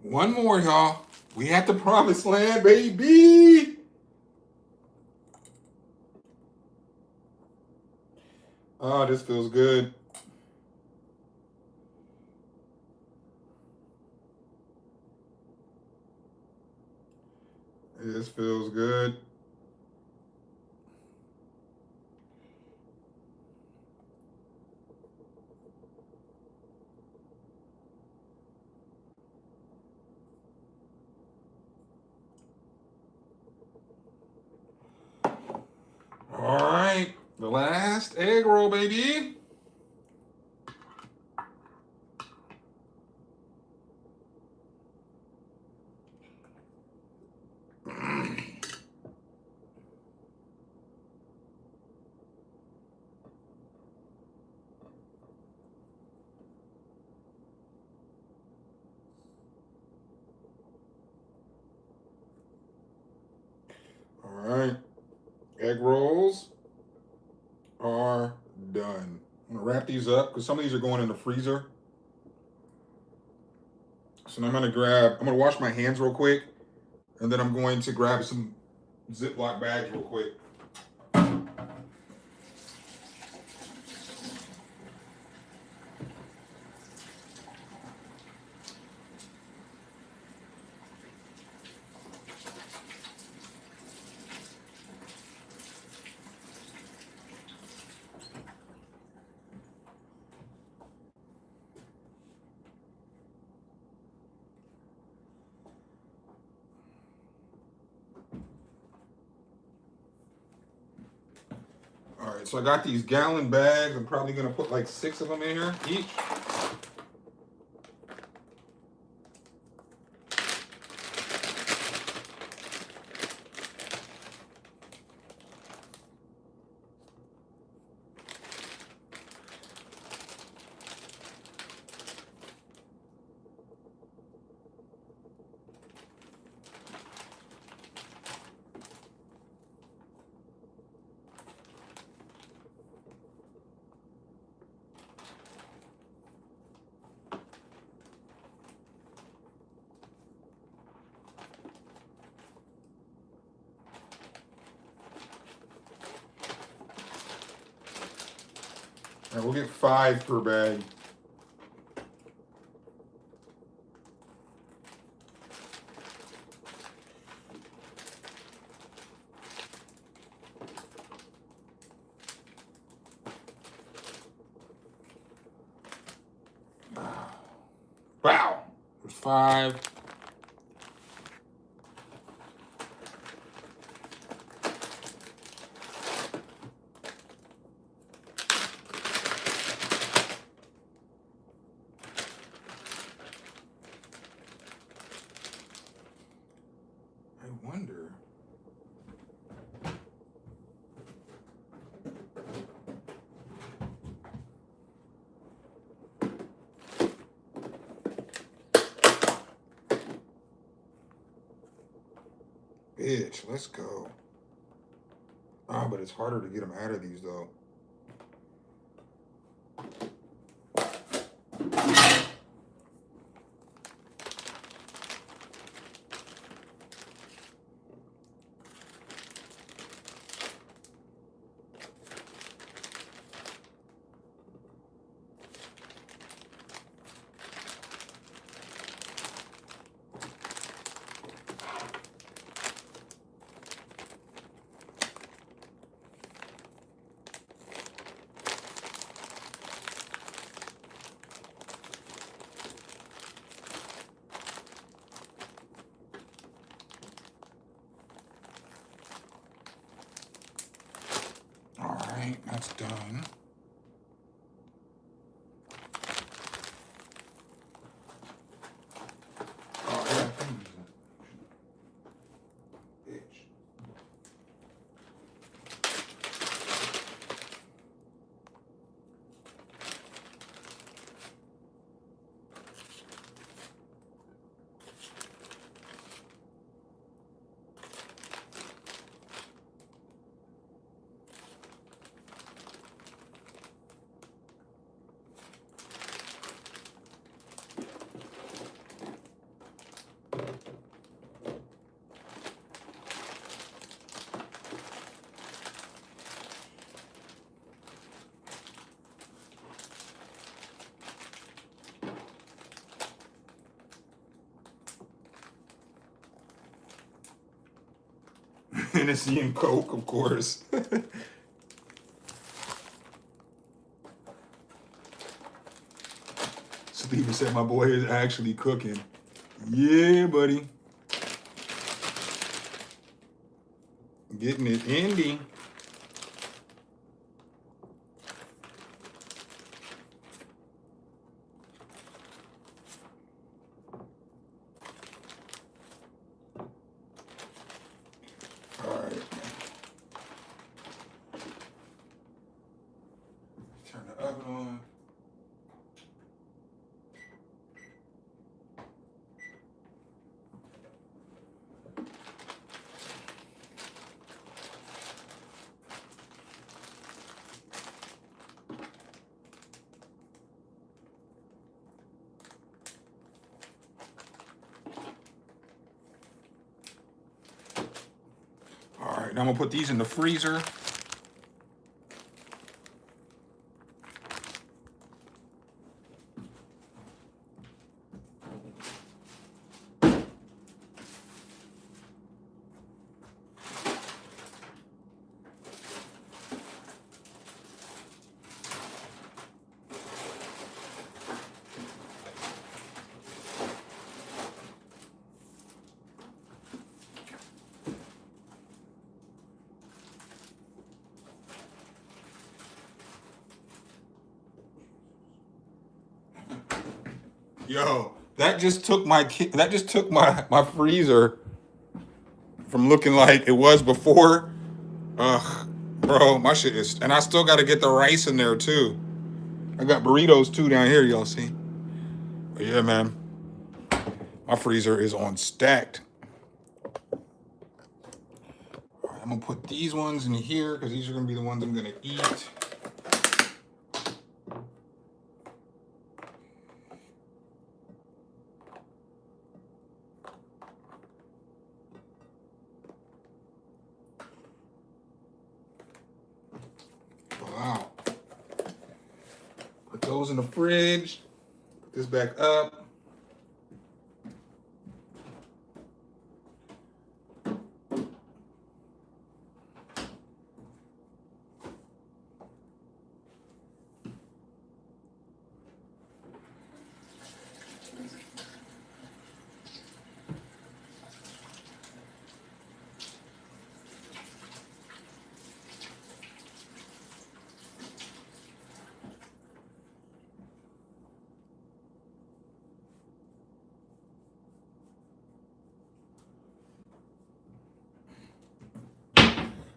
One more, y'all. We at the promised land, baby. Oh, this feels good. This feels good. All right, the last egg roll, baby. All right, egg rolls are done. I'm gonna wrap these up because some of these are going in the freezer. So I'm gonna wash my hands real quick, and then I'm going to grab some Ziploc bags real quick. All right, so I got these gallon bags. I'm probably gonna put like 6 of them in here each. All right, we'll get 5 per bag. Wow, there's 5. I wonder. Bitch, let's go. Oh, but it's harder to get them out of these though. All right, that's done. Oh, yeah, I can use that. Bitch. Hennessy and Coke, of course. Steven said my boy is actually cooking. Yeah, buddy. Getting it indie. All right. Turn the oven on. All right, now I'm gonna put these in the freezer. Yo, that just took my freezer from looking like it was before. Ugh, bro, my shit is, and I still got to get the rice in there too. I got burritos too down here, y'all see. But yeah, man, my freezer is on stacked. All right, I'm gonna put these ones in here because these are gonna be the ones I'm gonna eat. Wow. Those in the fridge. Put this back up.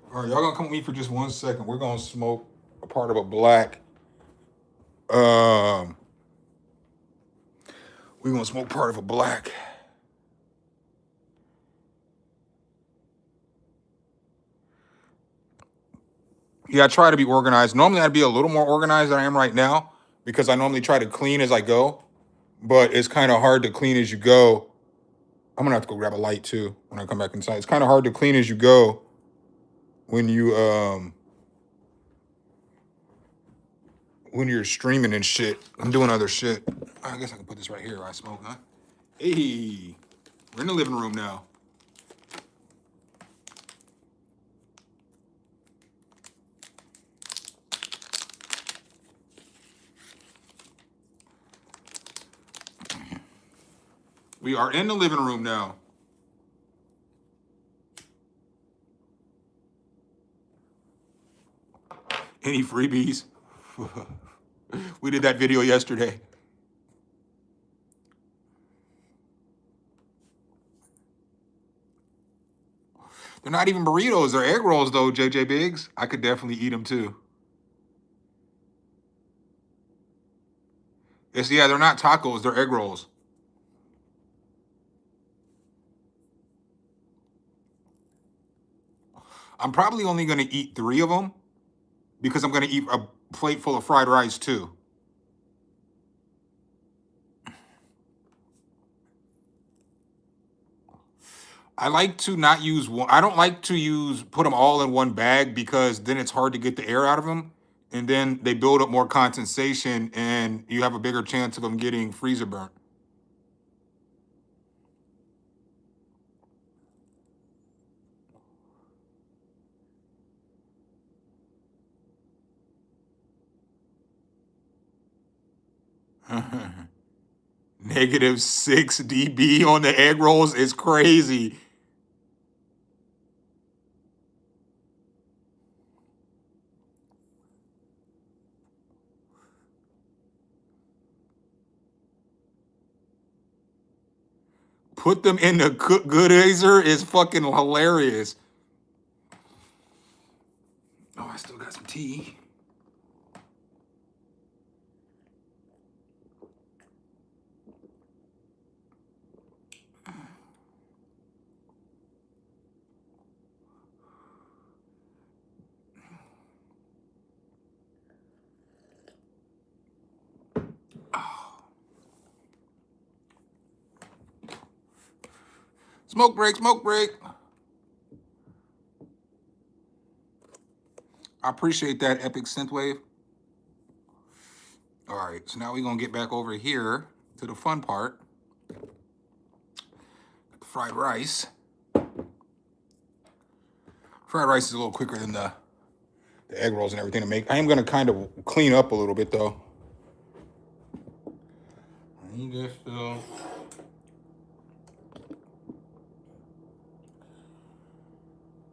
All right, y'all gonna come with me for just 1 second. We're gonna smoke a part of a black. We're gonna smoke part of a black. Yeah, I try to be organized. Normally I'd be a little more organized than I am right now because I normally try to clean as I go, but it's kind of hard to clean as you go. I'm gonna have to go grab a light too when I come back inside. It's kind of hard to clean as you go when you're streaming and shit. I'm doing other shit. I guess I can put this right here while I smoke, huh? Hey, we're in the living room now. We are in the living room now. Any freebies? We did that video yesterday. They're not even burritos. They're egg rolls, though, JJ Biggs. I could definitely eat them, too. Yeah, they're not tacos. They're egg rolls. I'm probably only going to eat 3 of them because I'm going to eat a plate full of fried rice, too. I like to not use one. I don't like to put them all in one bag because then it's hard to get the air out of them. And then they build up more condensation and you have a bigger chance of them getting freezer burnt. -6 dB on the egg rolls is crazy. Put them in the Goodizer is fucking hilarious. Oh, I still got some tea. Smoke break, smoke break. I appreciate that, Epic Synthwave. All right, so now we're going to get back over here to the fun part. The fried rice. Fried rice is a little quicker than the egg rolls and everything to make. I am going to kind of clean up a little bit, though. I need this, though.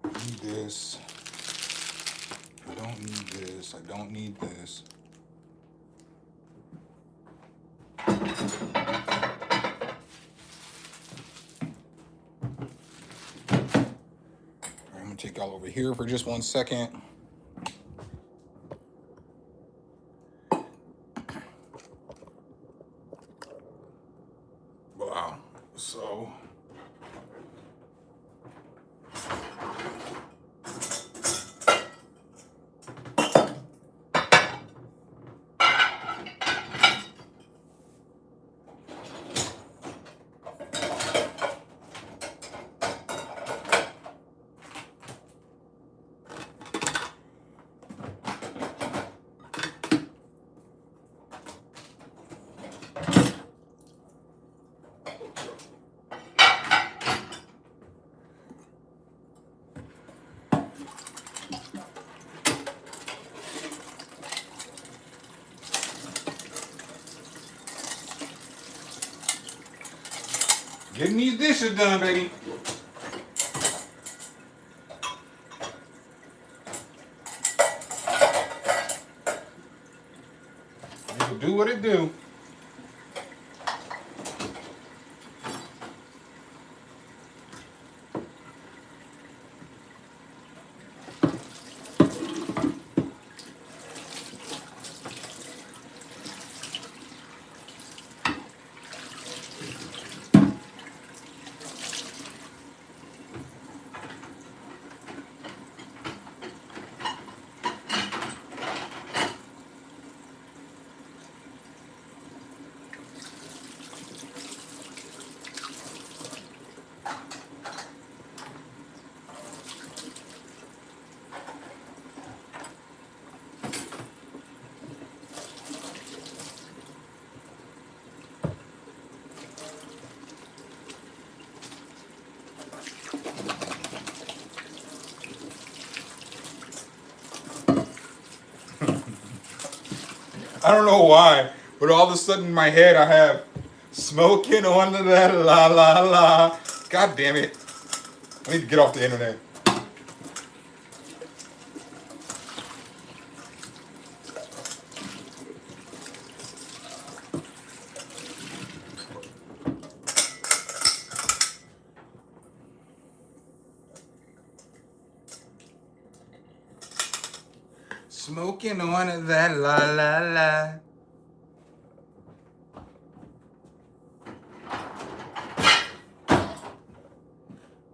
I need this. I don't need this. I don't need this. I'm gonna take y'all over here for just 1 second. Wow. So Getting these dishes done, baby. It'll do what it do. I don't know why, but all of a sudden in my head I have smoking on that la la la. God damn it. I need to get off the internet. Smoking on that la la la.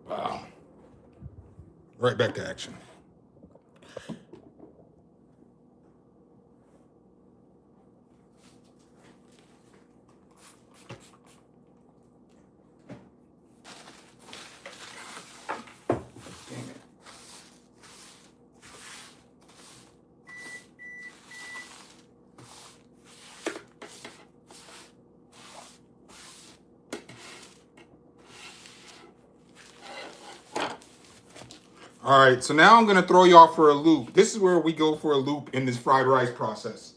Wow. Right back to action. All right, so now I'm gonna throw you off for a loop. This is where we go for a loop in this fried rice process.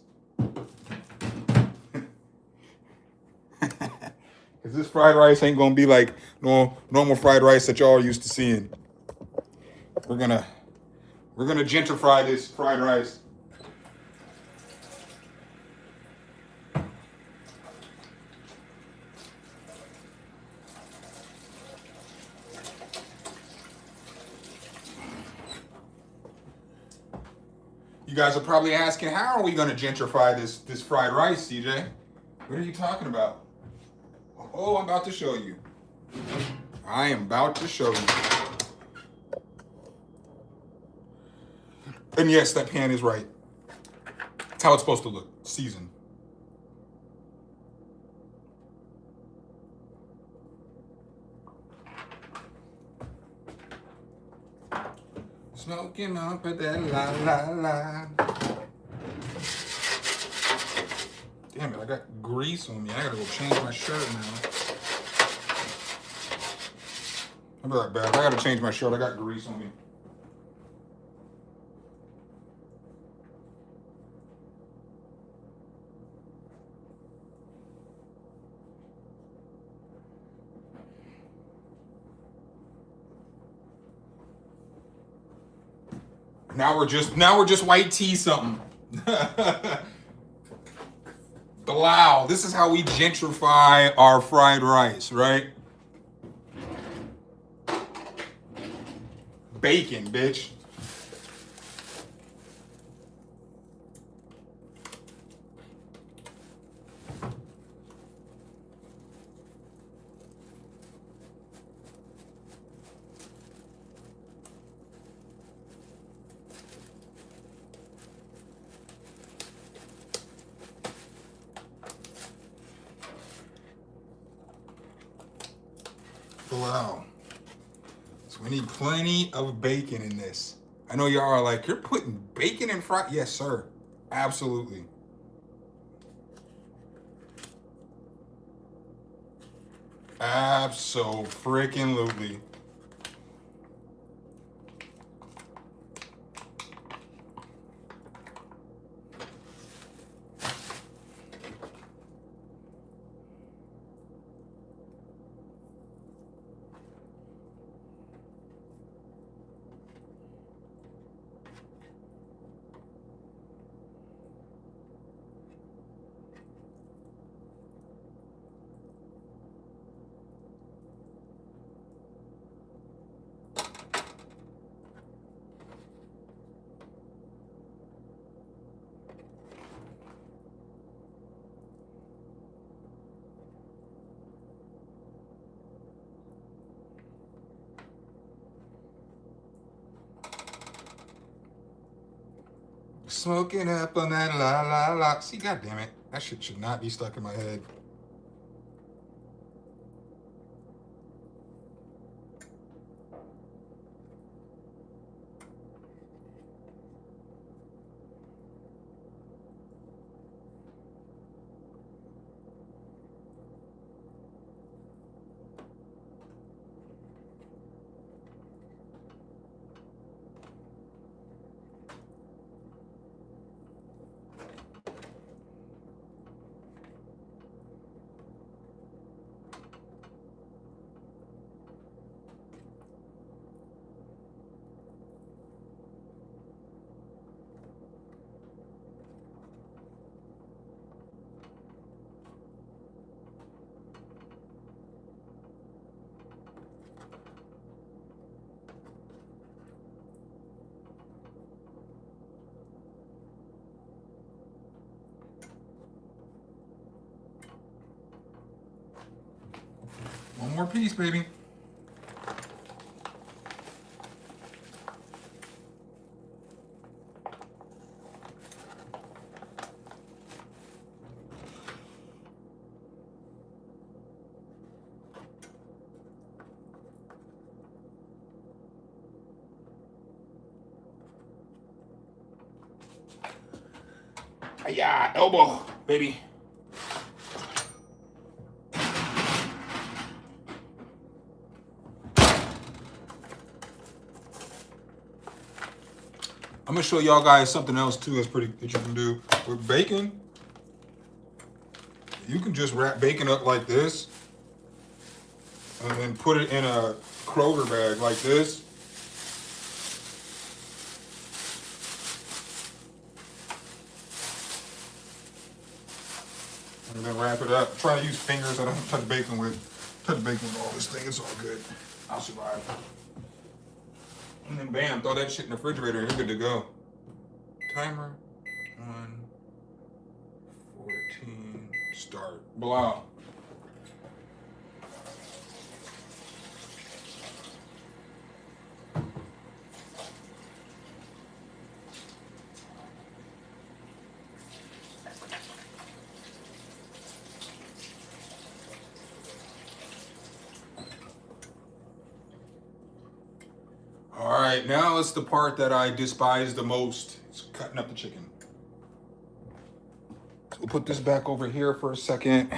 Cause this fried rice ain't gonna be like normal fried rice that y'all are used to seeing. We're gonna gentrify this fried rice. You guys are probably asking, how are we going to gentrify this fried rice, CJ? What are you talking about? Oh, I'm about to show you. I am about to show you. And yes, that pan is right. That's how it's supposed to look, seasoned. Smoking up at that la la la. Damn it, I got grease on me. I gotta go change my shirt now. I'll be right back. I gotta change my shirt. I got grease on me. Now we're just white tea something. Wow, this is how we gentrify our fried rice, right? Bacon, bitch. Wow. So we need plenty of bacon in this. I know y'all are like, you're putting bacon in fried? Yes, sir. Absolutely. Abso-freaking-lutely. Smoking up on that la la la. See, goddamn it, that shit should not be stuck in my head. One more piece, baby. Yeah, elbow, baby. I'm gonna show y'all guys something else too that's pretty that you can do with bacon. You can just wrap bacon up like this and then put it in a Kroger bag like this. And then wrap it up. Try to use fingers. I don't touch bacon with all this thing. It's all good. I'll survive. And then bam, throw that shit in the refrigerator and you're good to go. Timer, 1:14, start. Blah. All right, now it's the part that I despise the most. It's cutting up the chicken. So we'll put this back over here for a second.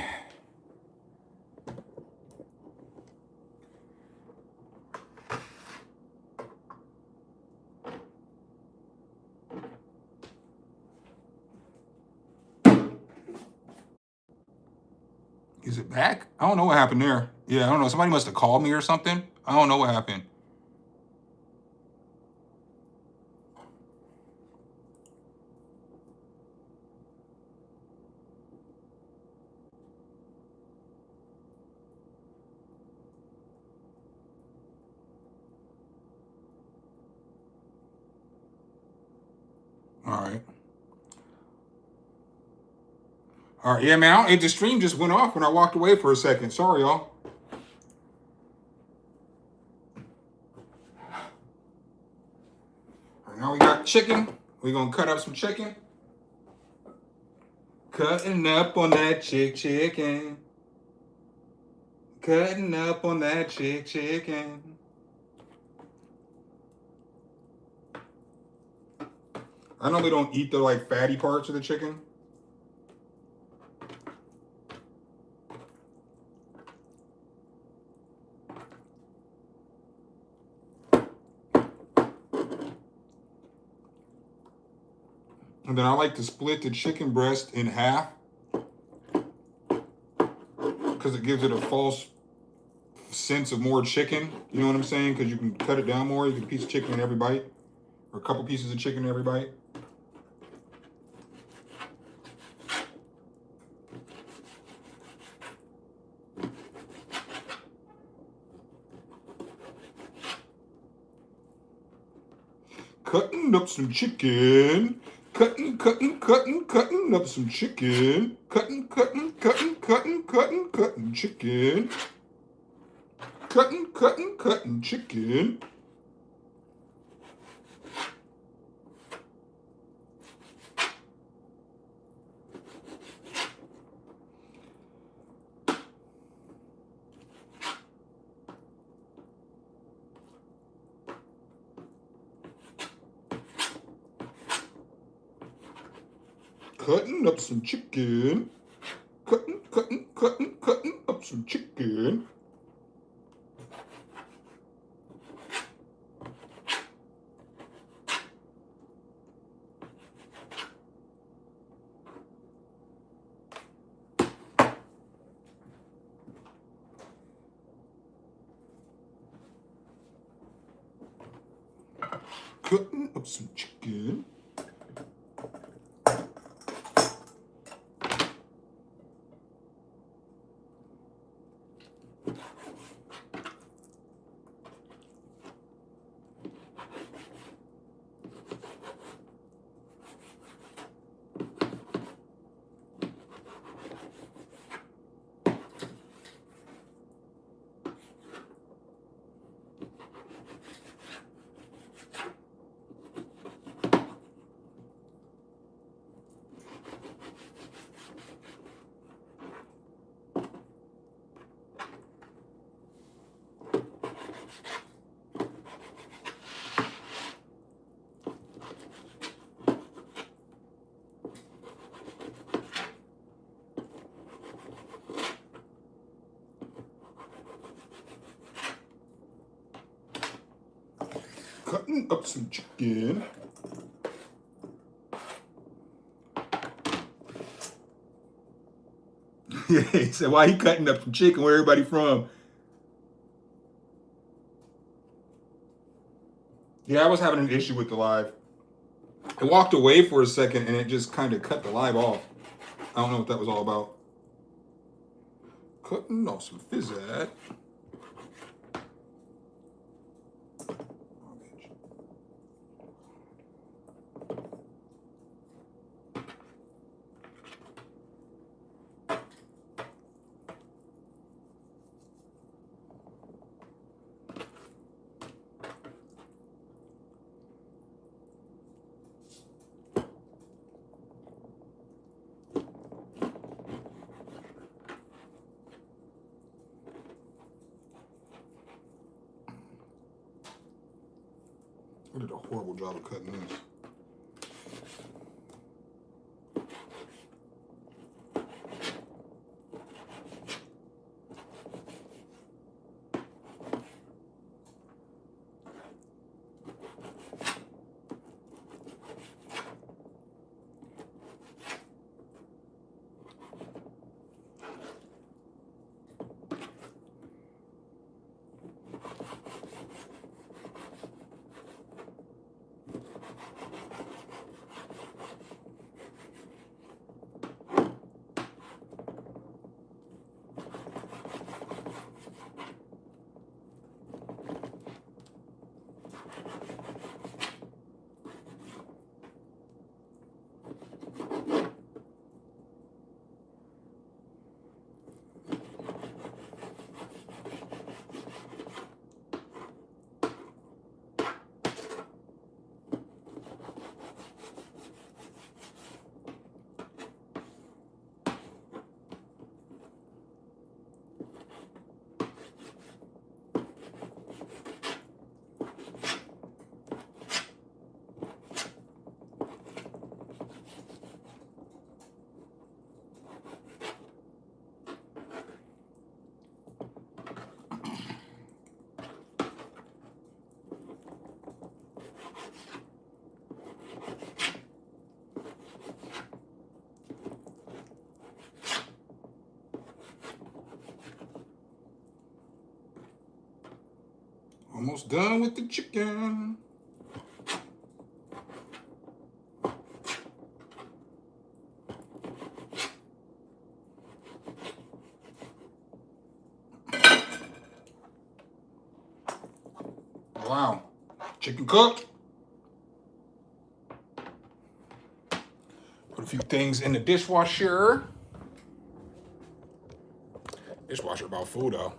Is it back? I don't know what happened there. Yeah, I don't know. Somebody must have called me or something. I don't know what happened. All right. All right, yeah, man. The stream just went off when I walked away for a second. Sorry, y'all. All right, now we got chicken. We're going to cut up some chicken. Cutting up on that chicken. Cutting up on that chicken. I normally don't eat the like fatty parts of the chicken. And then I like to split the chicken breast in half because it gives it a false sense of more chicken. You know what I'm saying? Because you can cut it down more. You get a piece of chicken in every bite, or a couple pieces of chicken in every bite. Cutting up some chicken. Cutting up some chicken. Cutting chicken. Cutting chicken. Cutting up some chicken. Cutting up some chicken. Cutting up some chicken. Cutting up some chicken. Yeah, he said, why he cutting up some chicken? Where everybody from? Yeah, I was having an issue with the live. I walked away for a second and it just kind of cut the live off. I don't know what that was all about. Cutting off some fizzat. I did a horrible job of cutting this. Almost done with the chicken. Wow, chicken cooked. Put a few things in the dishwasher. Dishwasher about full though.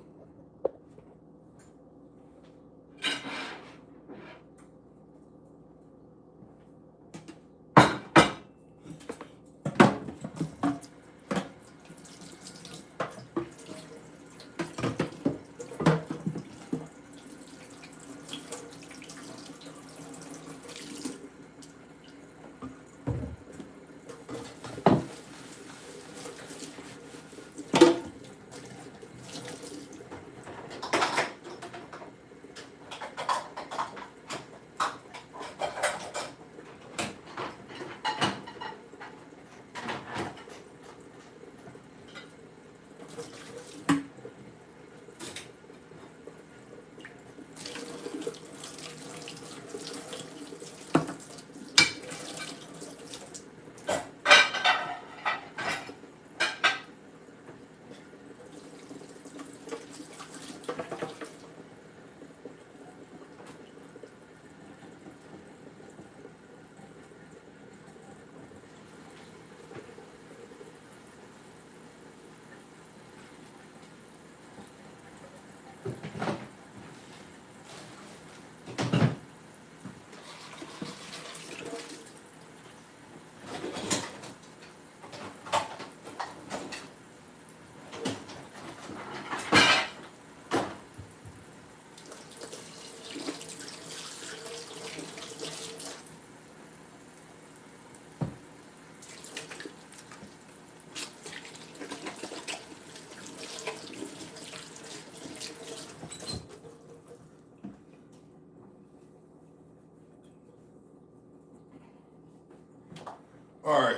All right.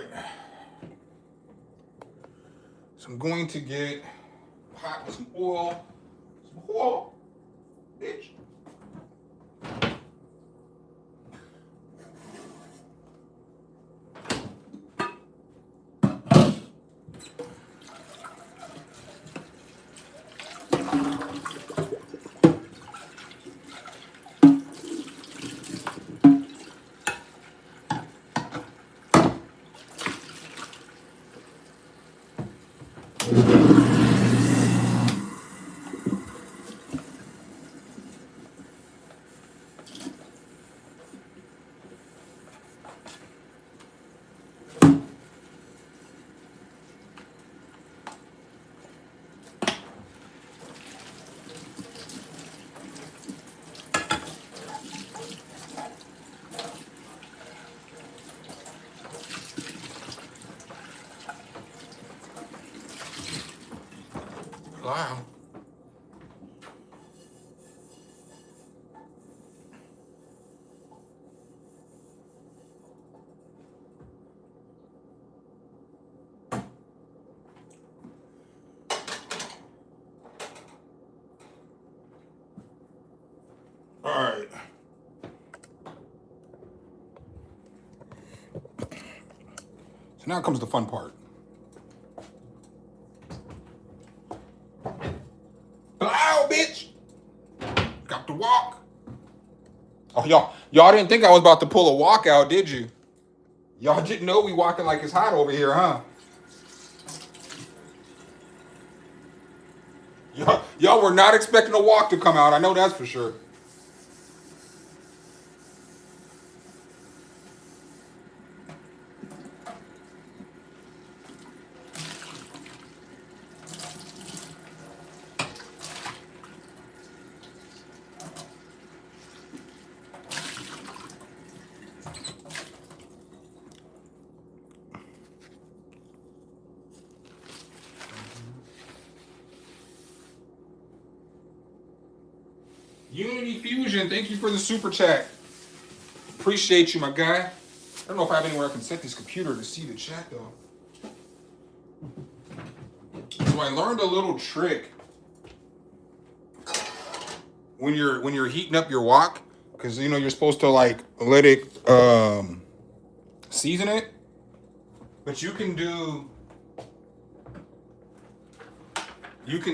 So I'm going to get hot with some oil. Some oil, bitch. Wow. All right. So now comes the fun part. Hello, bitch. Got to walk. Oh, y'all didn't think I was about to pull a walkout, did you? Y'all didn't know we walking like it's hot over here, huh? Y'all were not expecting a walk to come out. I know that's for sure. Unity Fusion, thank you for the super chat. Appreciate you, my guy. I don't know if I have anywhere I can set this computer to see the chat though. So I learned a little trick when you're heating up your wok, because you know you're supposed to like let it season it, but you can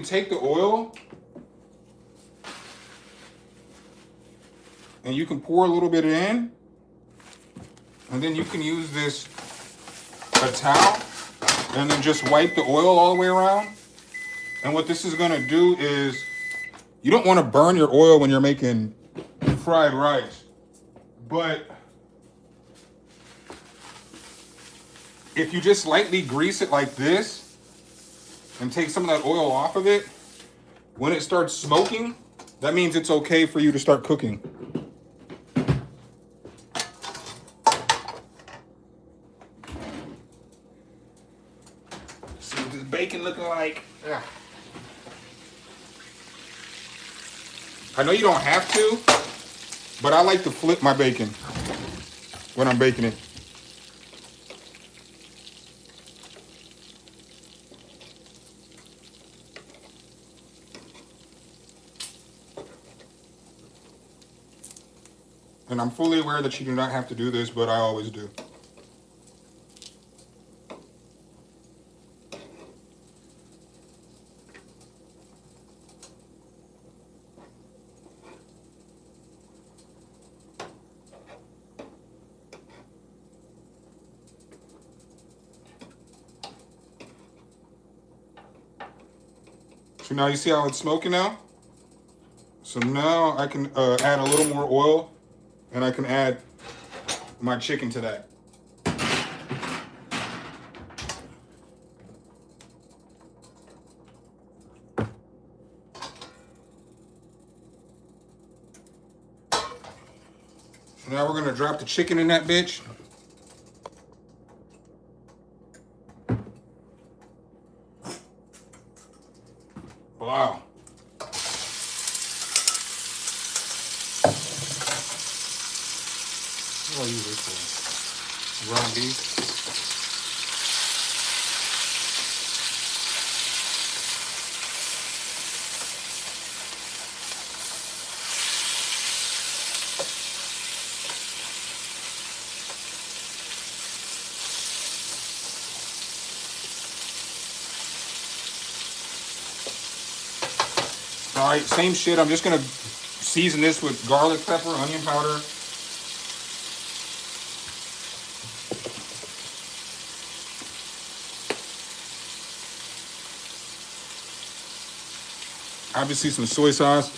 take the oil and you can pour a little bit in, and then you can use a towel and then just wipe the oil all the way around. And what this is gonna do is, you don't want to burn your oil when you're making fried rice, but if you just lightly grease it like this and take some of that oil off of it, when it starts smoking, that means it's okay for you to start cooking. See what this bacon looking like? Yeah. I know you don't have to, but I like to flip my bacon when I'm baking it. And I'm fully aware that you do not have to do this, but I always do. So now you see how it's smoking now? So now I can add a little more oil, and I can add my chicken to that. So now we're gonna drop the chicken in that bitch. Wow. What do I use this for? Ground beef. All right, same shit. I'm just gonna season this with garlic pepper, onion powder. Obviously some soy sauce.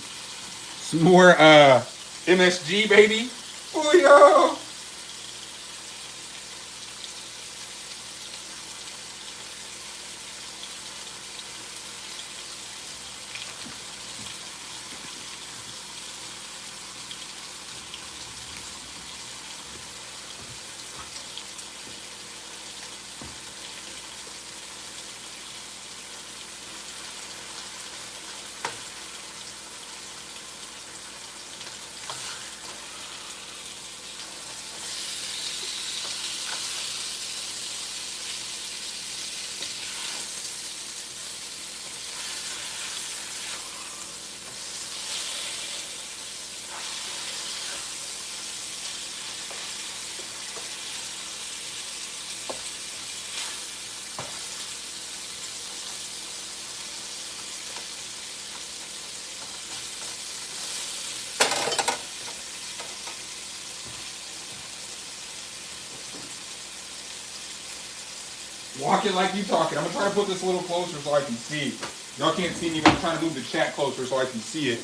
Some more MSG, baby. Oh, yo. Walk it like you talking. I'm gonna try to put this a little closer so I can see. Y'all can't see me, but I'm trying to move the chat closer so I can see it.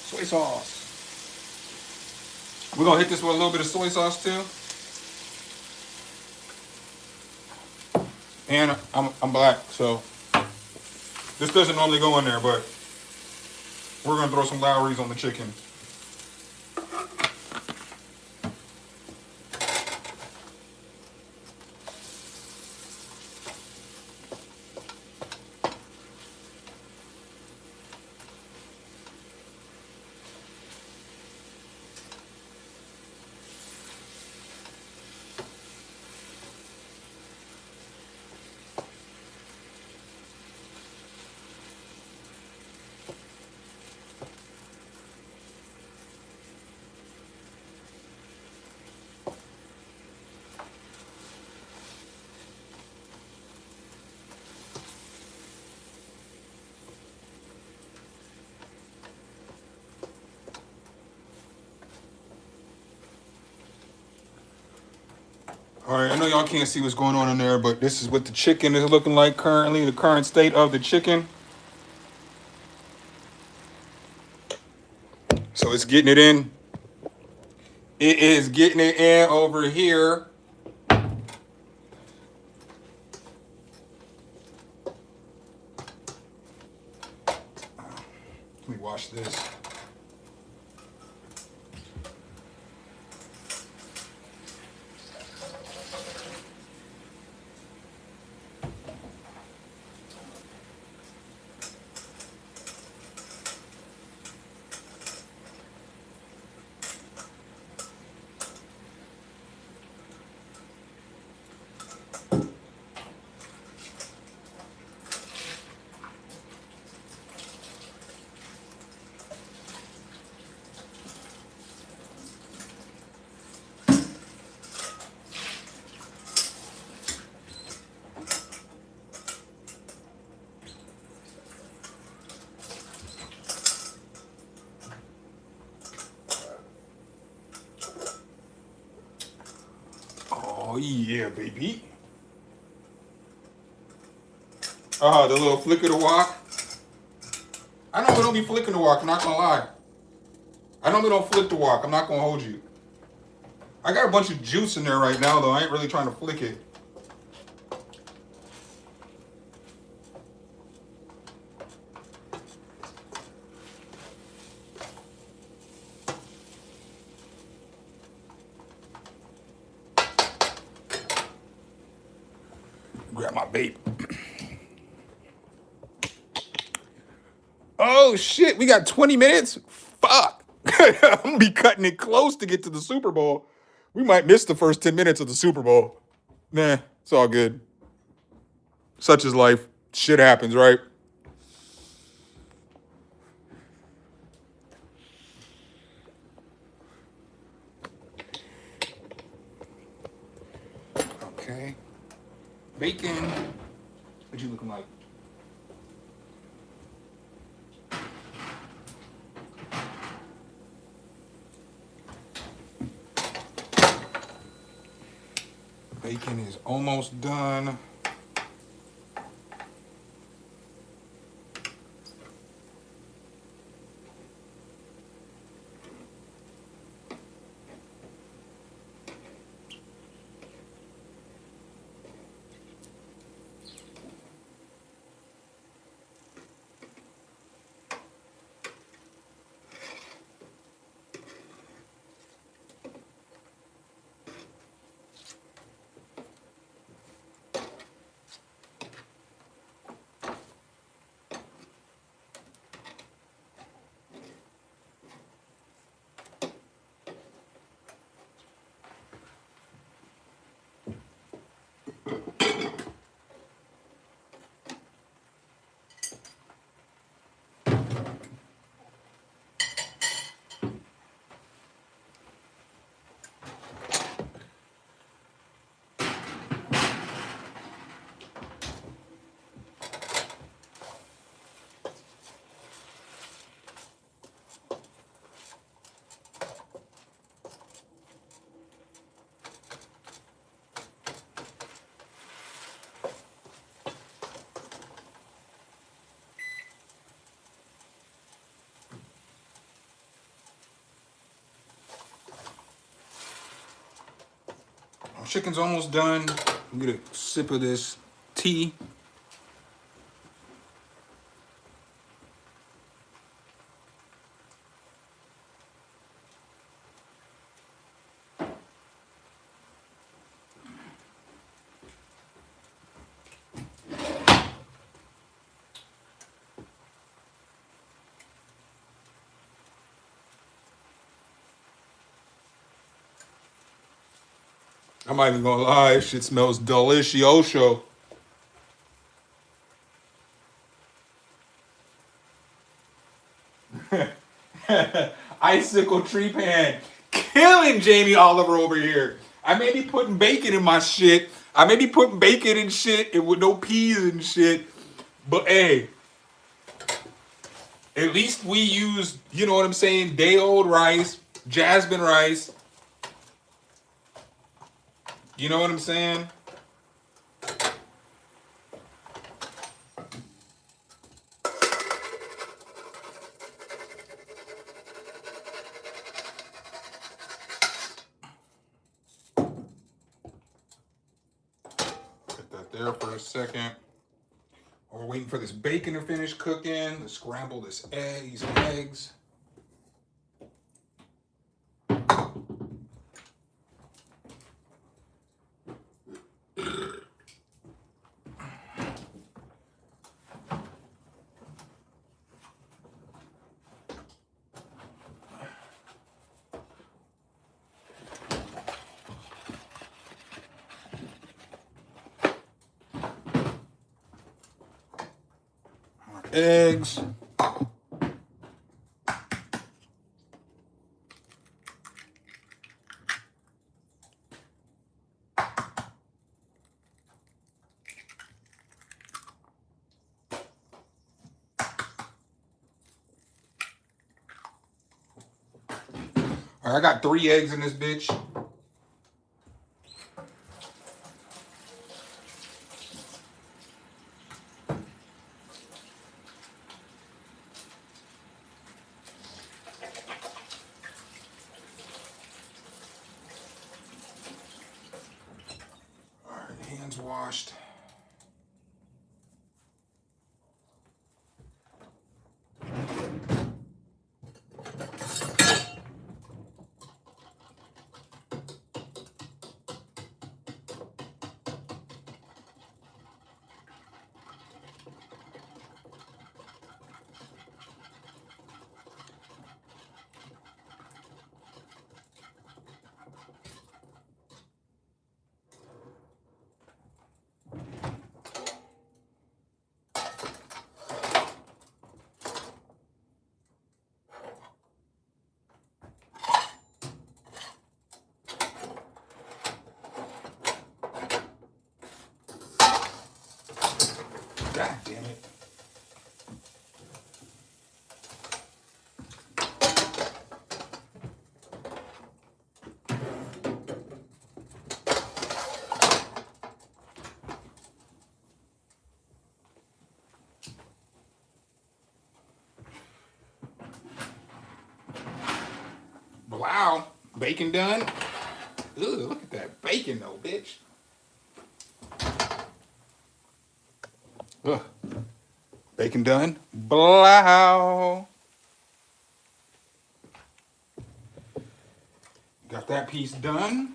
Soy sauce. We're gonna hit this with a little bit of soy sauce too. And I'm black, so this doesn't normally go in there, but we're gonna throw some Lowry's on the chicken. All right, I know y'all can't see what's going on in there, but this is what the chicken is looking like currently, the current state of the chicken. So it's getting it in. It is getting it in over here. Let me wash this. Oh yeah, baby. The little flick of the wok. I normally don't be flicking the wok, I'm not gonna lie. I normally don't flick the wok, I'm not gonna hold you. I got a bunch of juice in there right now though, I ain't really trying to flick it. Grab my vape. Oh shit, we got 20 minutes? Fuck. I'm gonna be cutting it close to get to the Super Bowl. We might miss the first 10 minutes of the Super Bowl. Nah, it's all good. Such is life. Shit happens, right? Okay. Bacon. What you looking like? almost done. Chicken's almost done. I'm gonna sip of this tea. I'm not even gonna lie, this shit smells delicioso. Icicle tree pan. Killing Jamie Oliver over here. I may be putting bacon in my shit. I may be putting bacon and shit and with no peas and shit. But hey, at least we use, you know what I'm saying, day old rice, jasmine rice. You know what I'm saying? Put that there for a second. We're waiting for this bacon to finish cooking. Let's scramble these eggs. Eggs. All right, I got 3 eggs in this bitch. All right, hands washed. God damn it. Wow. Bacon done. Ugh, look at that bacon though, bitch. Ugh. Bacon done. Blow. Got that piece done.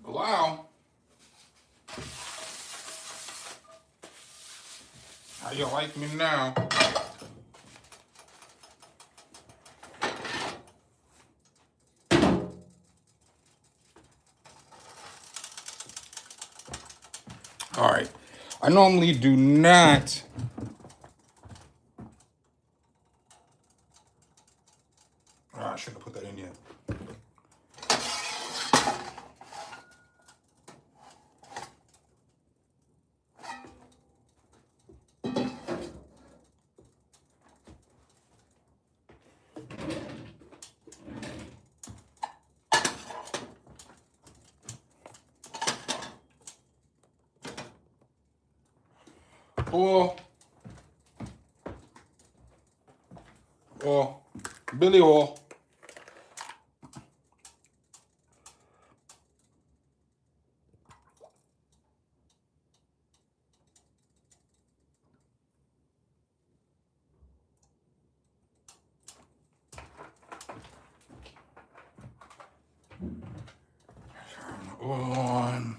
Wow. How you like me now? All right. I normally do not. Oh, I shouldn't have put that in yet. Or Billy oil. Oil on.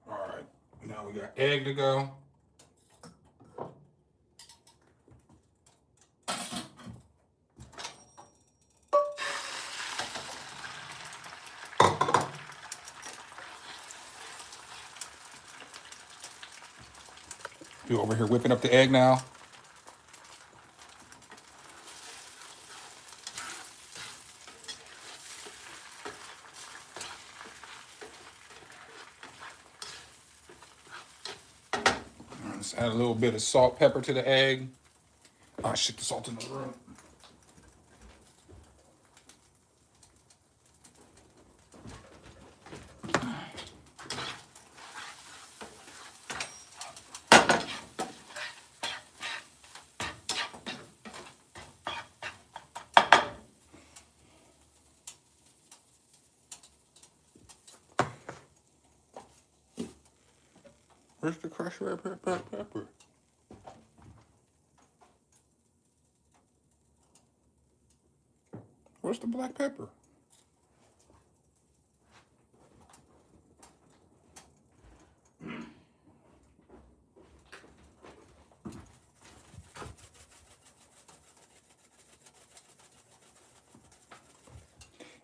All right. Now we got egg to go. You over here whipping up the egg now. Let's add a little bit of salt, pepper to the egg. Oh shit, the salt in the room. Where's the crushed red pepper? Where's the black pepper?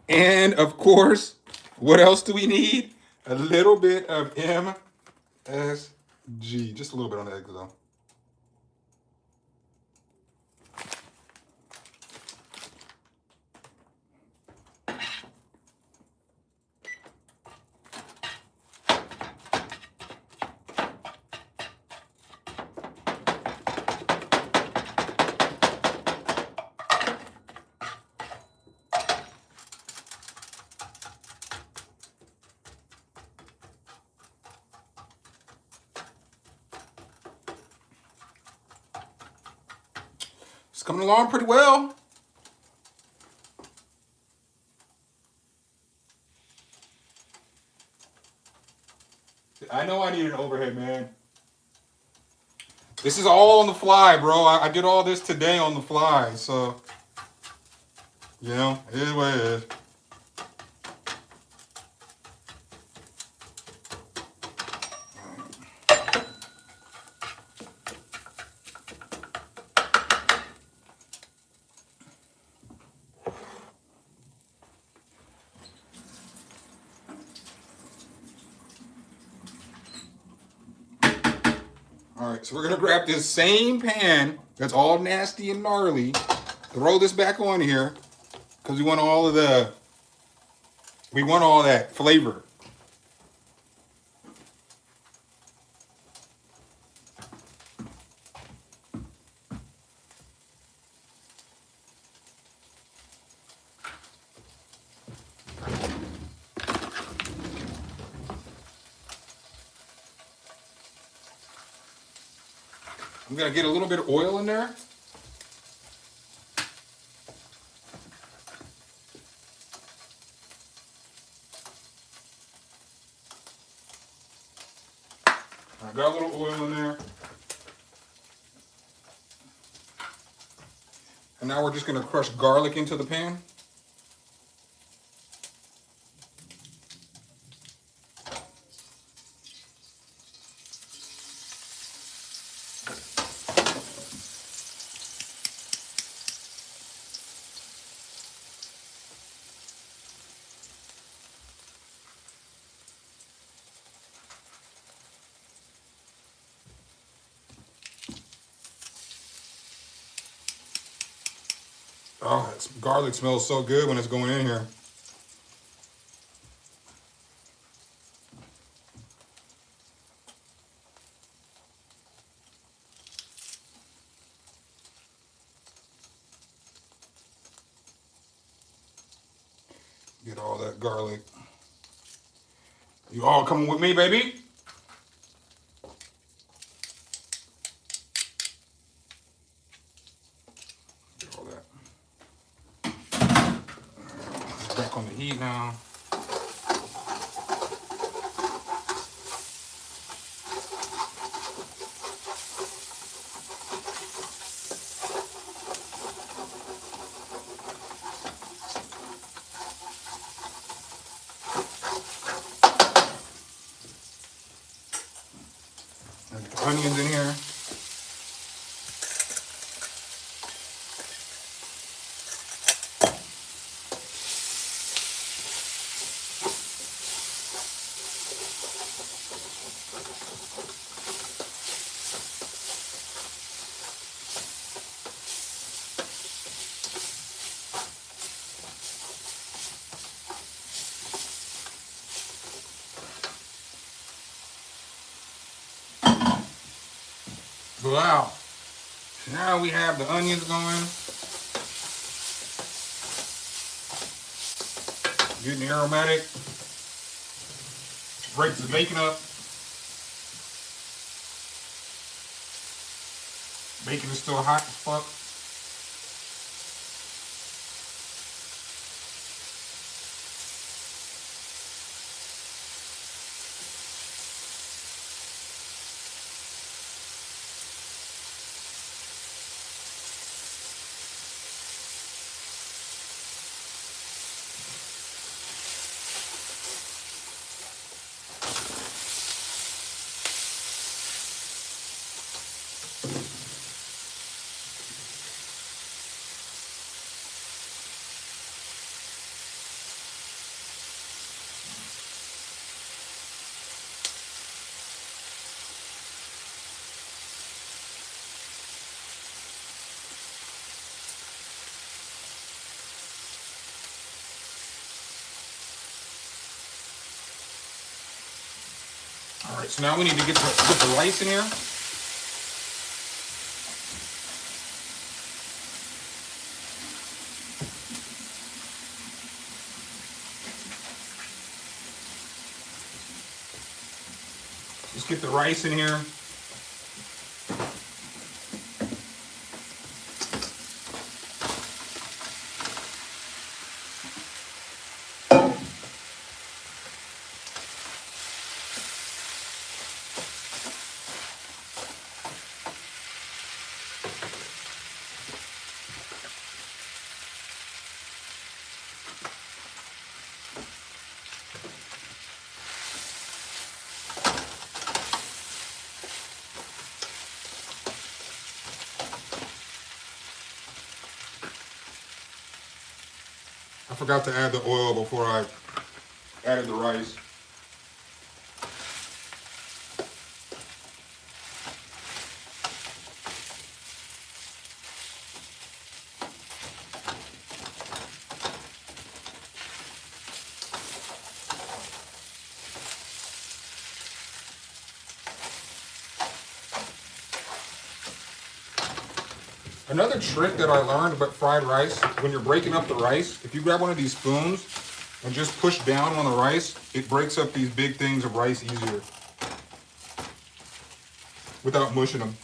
And of course, What else do we need? A little bit of MSG. Just a little bit on the eggs though. It's coming along pretty well. I know I need an overhead, man. This is all on the fly, bro. I did all this today on the fly, so you know, it is what it is. All right, so we're gonna grab this same pan that's all nasty and gnarly, throw this back on here, because we want all that flavor. I'm gonna get a little bit of oil in there. I got a little oil in there. And now we're just gonna crush garlic into the pan. Oh, that garlic smells so good when it's going in here. Get all that garlic. You all coming with me, baby? Get all that. Back on the heat now. Get the onions in here. Wow. Now we have the onions going. Getting aromatic. Breaks the bacon up. Bacon is still hot as fuck. right, so now we need to get the rice in here. Let's get the rice in here. I forgot to add the oil before I added the rice. Another trick that I learned about fried rice, when you're breaking up the rice, if you grab one of these spoons and just push down on the rice, it breaks up these big things of rice easier without mushing them.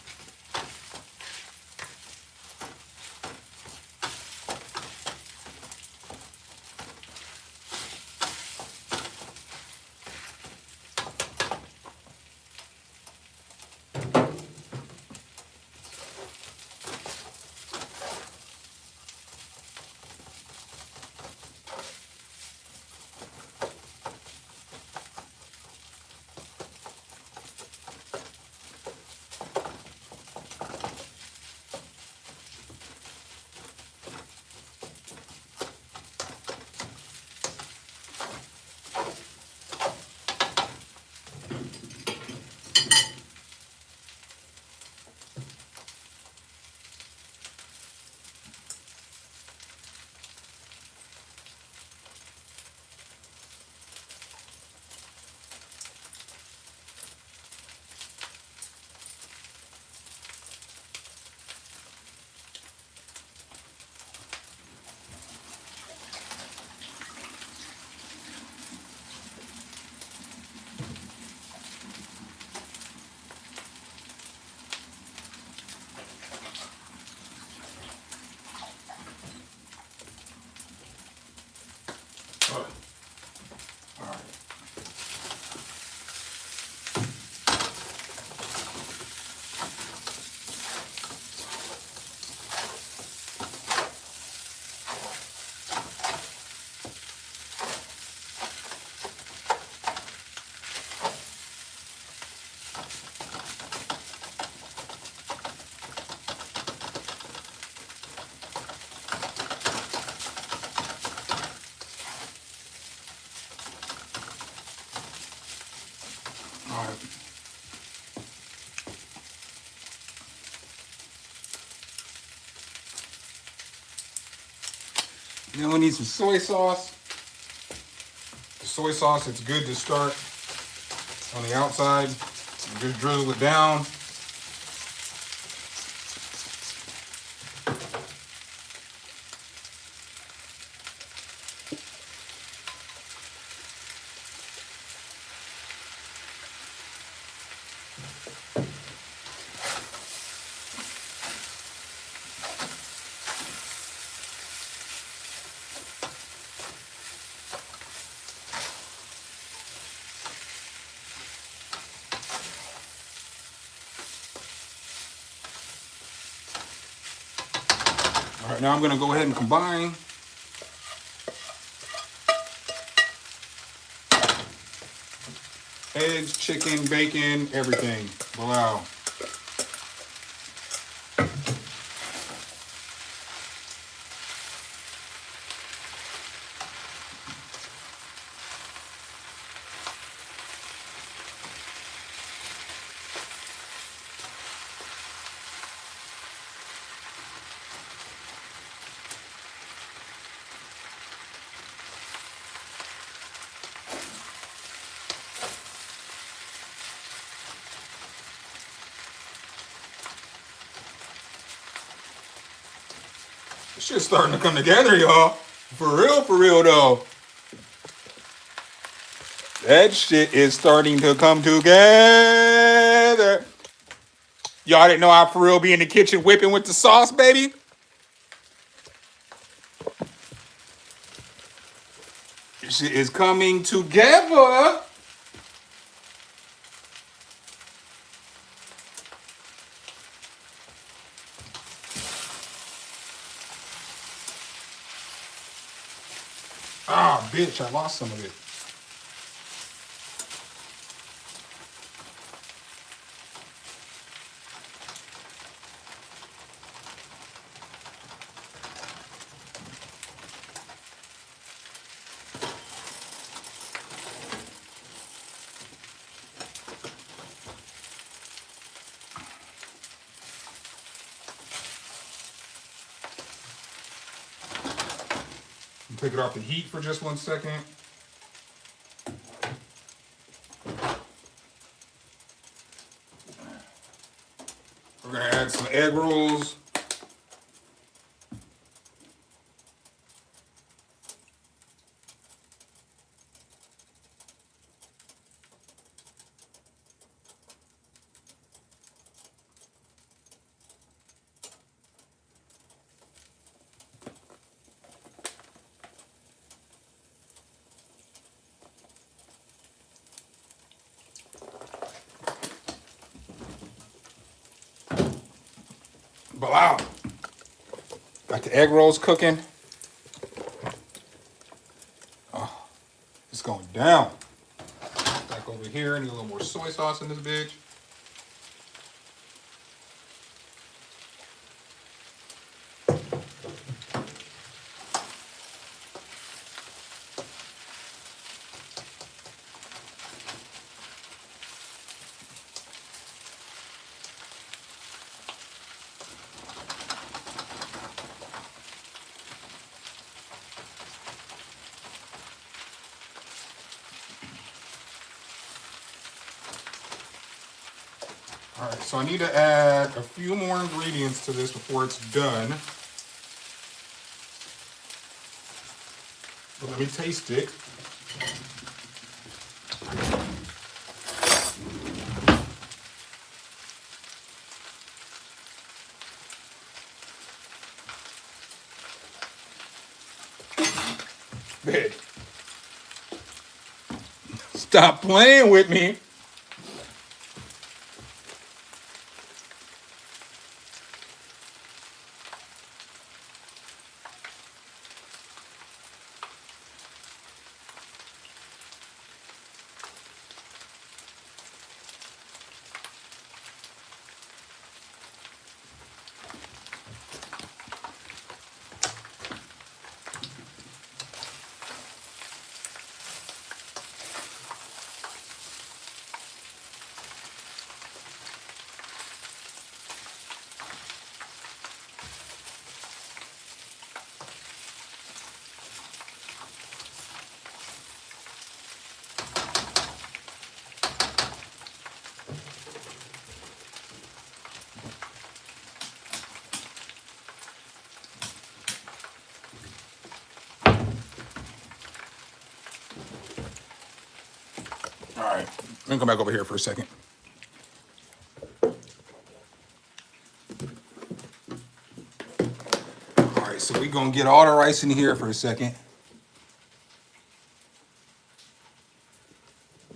All right. Now we need some soy sauce. The soy sauce, it's good to start on the outside. And just drizzle it down. All right, now I'm gonna go ahead and combine. Eggs, chicken, bacon, everything. Wow. Shit's starting to come together, y'all. For real though. That shit is starting to come together. Y'all didn't know I for real be in the kitchen whipping with the sauce, baby? This shit is coming together. Ah, bitch, I lost some of it. Take it off the heat for just 1 second. We're gonna add some egg rolls. Wow. Got the egg rolls cooking. Oh, it's going down. Back over here, I need a little more soy sauce in this bitch. All right, so I need to add a few more ingredients to this before it's done. But let me taste it. Man, stop playing with me. All right, let me come back over here for a second. All right, so we're gonna get all the rice in here for a second.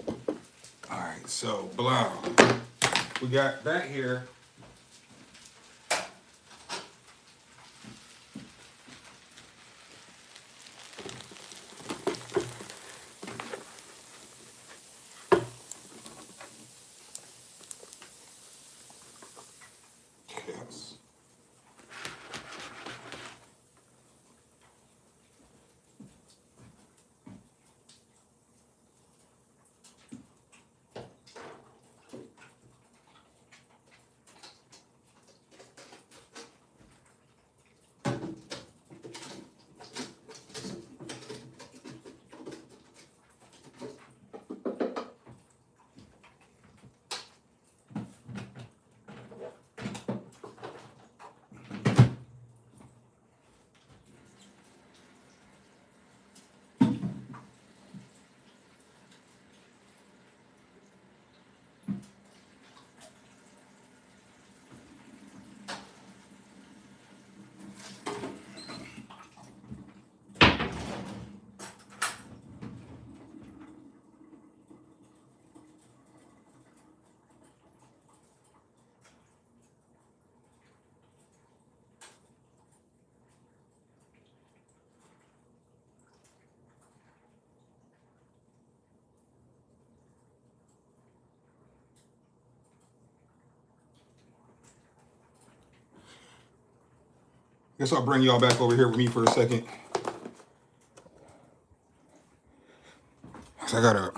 All right, so blah. We got that here. Yes. Guess I'll bring y'all back over here with me for a second. I got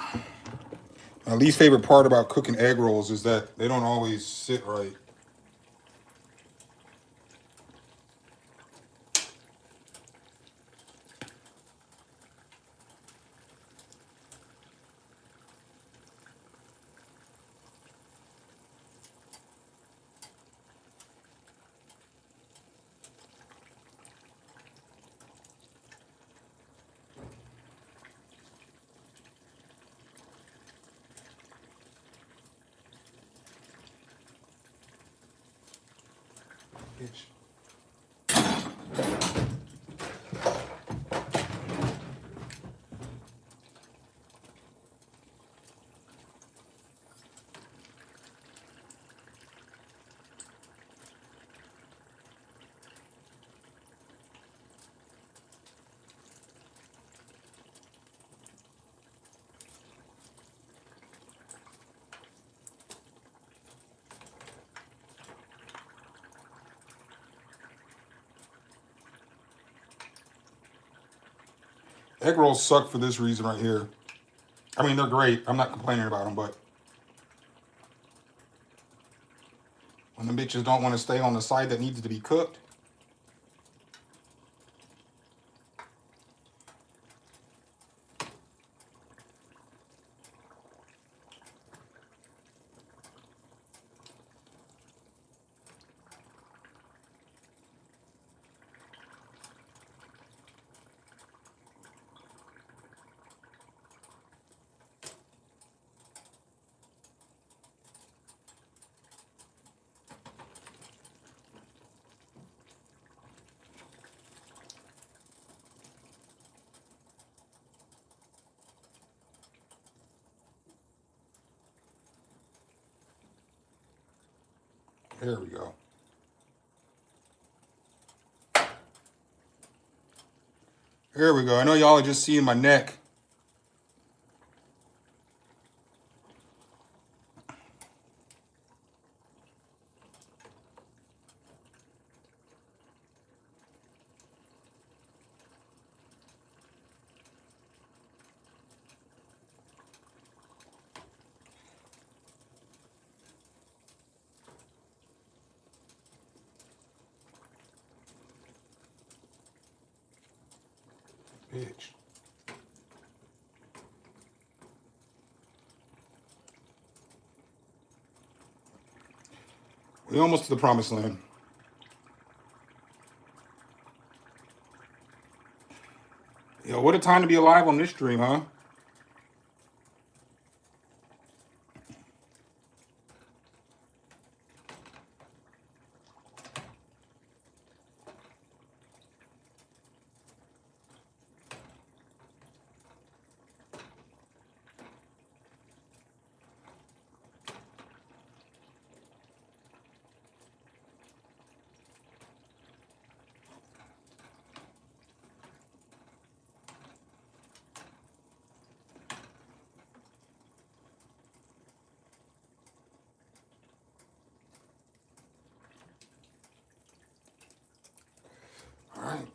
my least favorite part about cooking egg rolls is that they don't always sit right. Bitch. Egg rolls suck for this reason right here. I mean, they're great. I'm not complaining about them, but when the bitches don't want to stay on the side that needs to be cooked. There we go. There we go. I know y'all are just seeing my neck. Bitch. We almost to the promised land. Yo, what a time to be alive on this stream, huh? All right.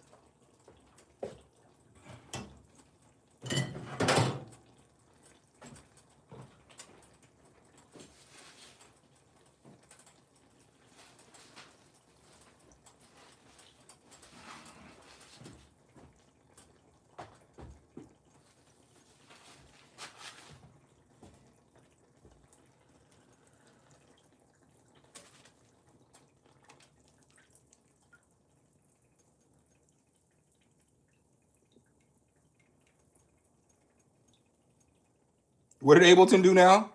What did Ableton do now?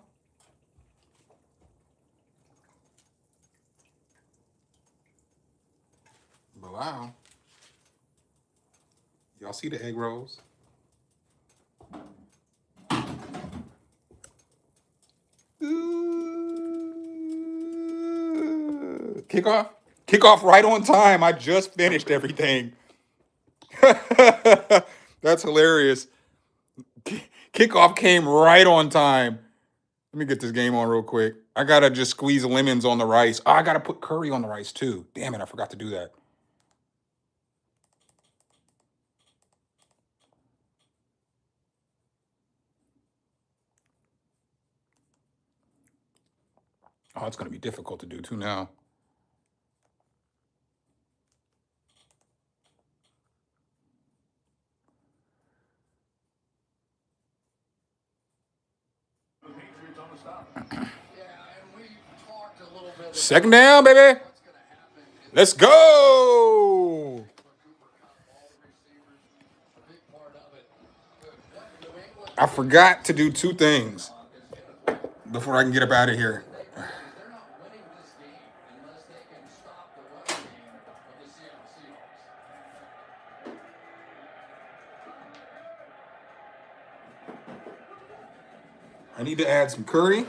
Wow. Y'all see the egg rolls? Kickoff? Kickoff right on time. I just finished everything. That's hilarious. Kickoff came right on time. Let me get this game on real quick. I gotta just squeeze lemons on the rice. Oh, I gotta put curry on the rice too. Damn it, I forgot to do that. Oh, it's going to be difficult to do too now. Second down, baby. Let's go. I forgot to do two things before I can get up out of here. I need to add some curry.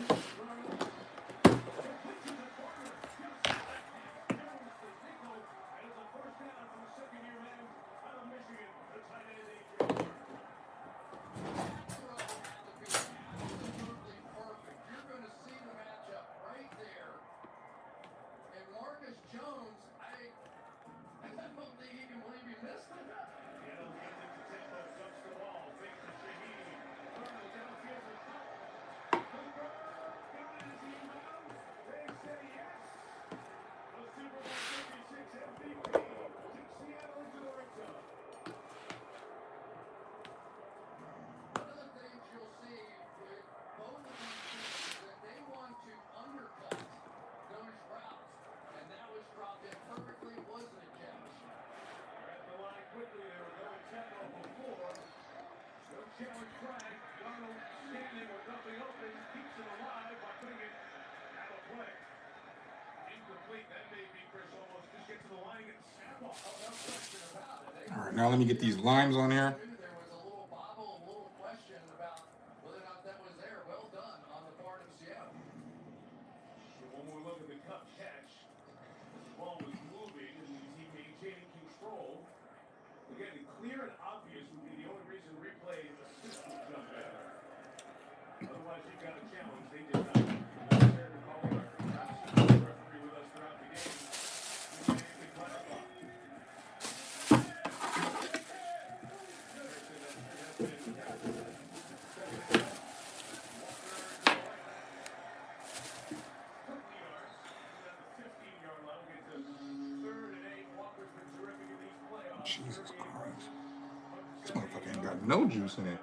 All right, now let me get these limes on here. Jesus Christ. This motherfucker ain't got no juice in it.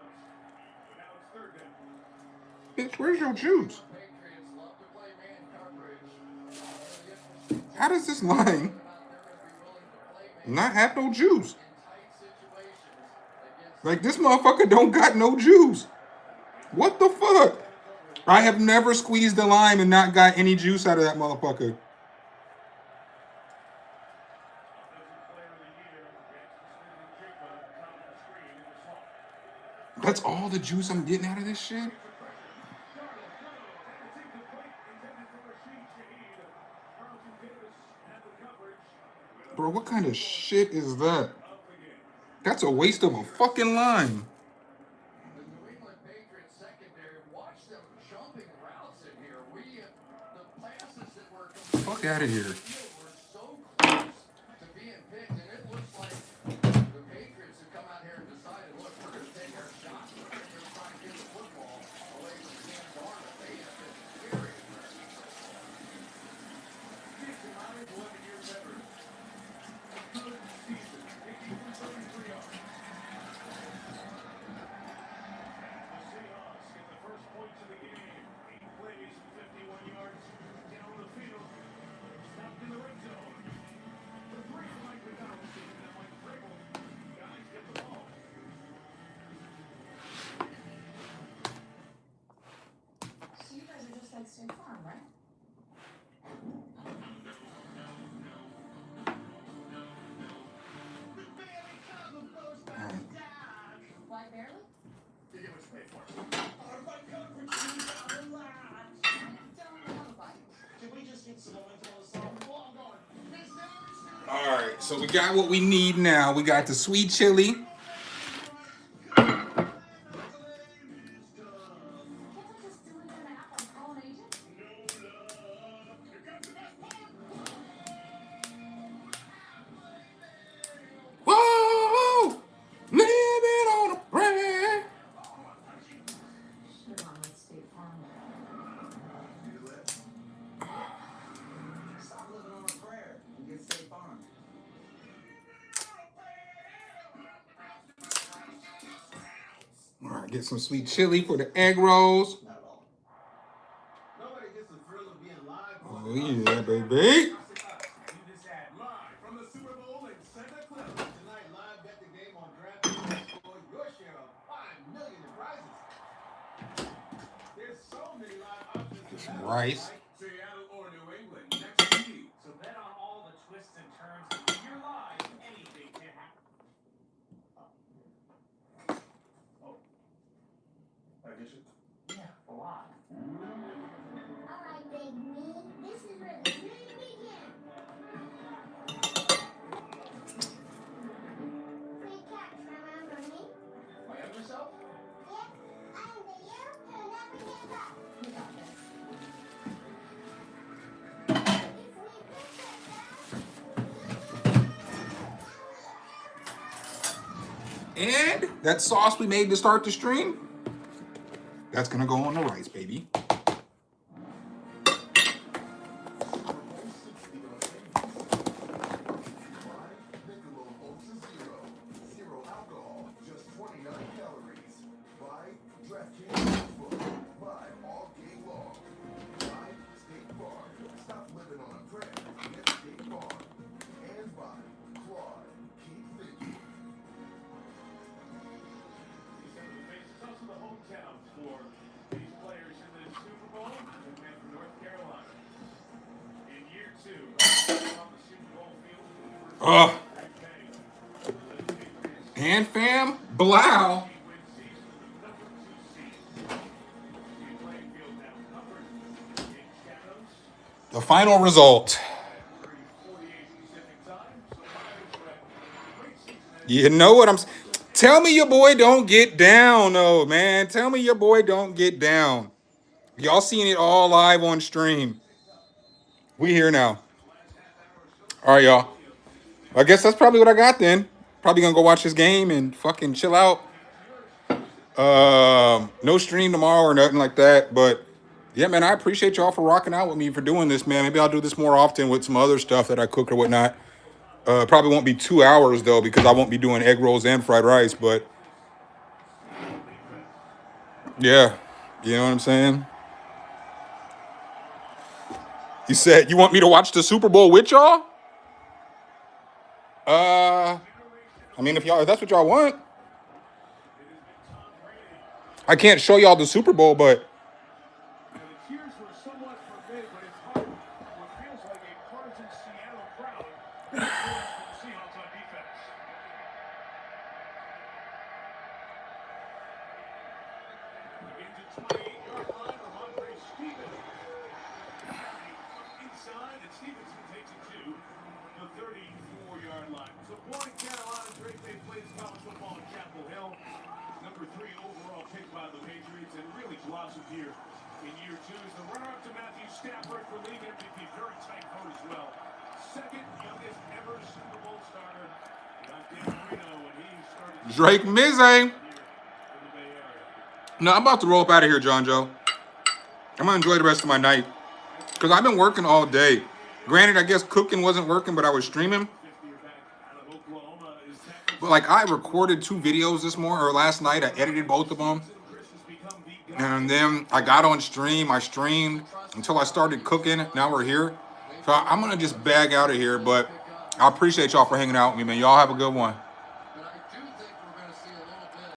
Bitch, where's your juice? How does this lime not have no juice? Like, this motherfucker don't got no juice. What the fuck? I have never squeezed a lime and not got any juice out of that motherfucker. That's all the juice I'm getting out of this shit? Bro, what kind of shit is that? That's a waste of a fucking lime. Fuck out of here. Alright, so we got what we need now. We got the sweet chili. Whoa! Living on a prayer. Get some sweet chili for the egg rolls. Oh yeah, baby. Get some rice. And that sauce we made to start the stream, that's gonna go on the rice, baby. And fam, blow. The final result. You know what I'm saying? Tell me your boy don't get down, though, man. Tell me your boy don't get down. Y'all seeing it all live on stream. We here now. All right, y'all. I guess that's probably what I got then. Probably gonna go watch this game and fucking chill out. No stream tomorrow or nothing like that. But yeah, man, I appreciate y'all for rocking out with me for doing this, man. Maybe I'll do this more often with some other stuff that I cook or whatnot. Probably won't be 2 hours though because I won't be doing egg rolls and fried rice. But yeah, you know what I'm saying. You said you want me to watch the Super Bowl with y'all? I mean, if that's what y'all want, I can't show y'all the Super Bowl, but Drake Mizzy. No, I'm about to roll up out of here, John Joe. I'm gonna enjoy the rest of my night because I've been working all day. Granted, I guess cooking wasn't working, but I was streaming. But like, I recorded 2 videos this morning or last night. I edited both of them, and then I got on stream. I streamed until I started cooking. Now we're here, so I'm gonna just bag out of here. But I appreciate y'all for hanging out with me, man. Y'all have a good one.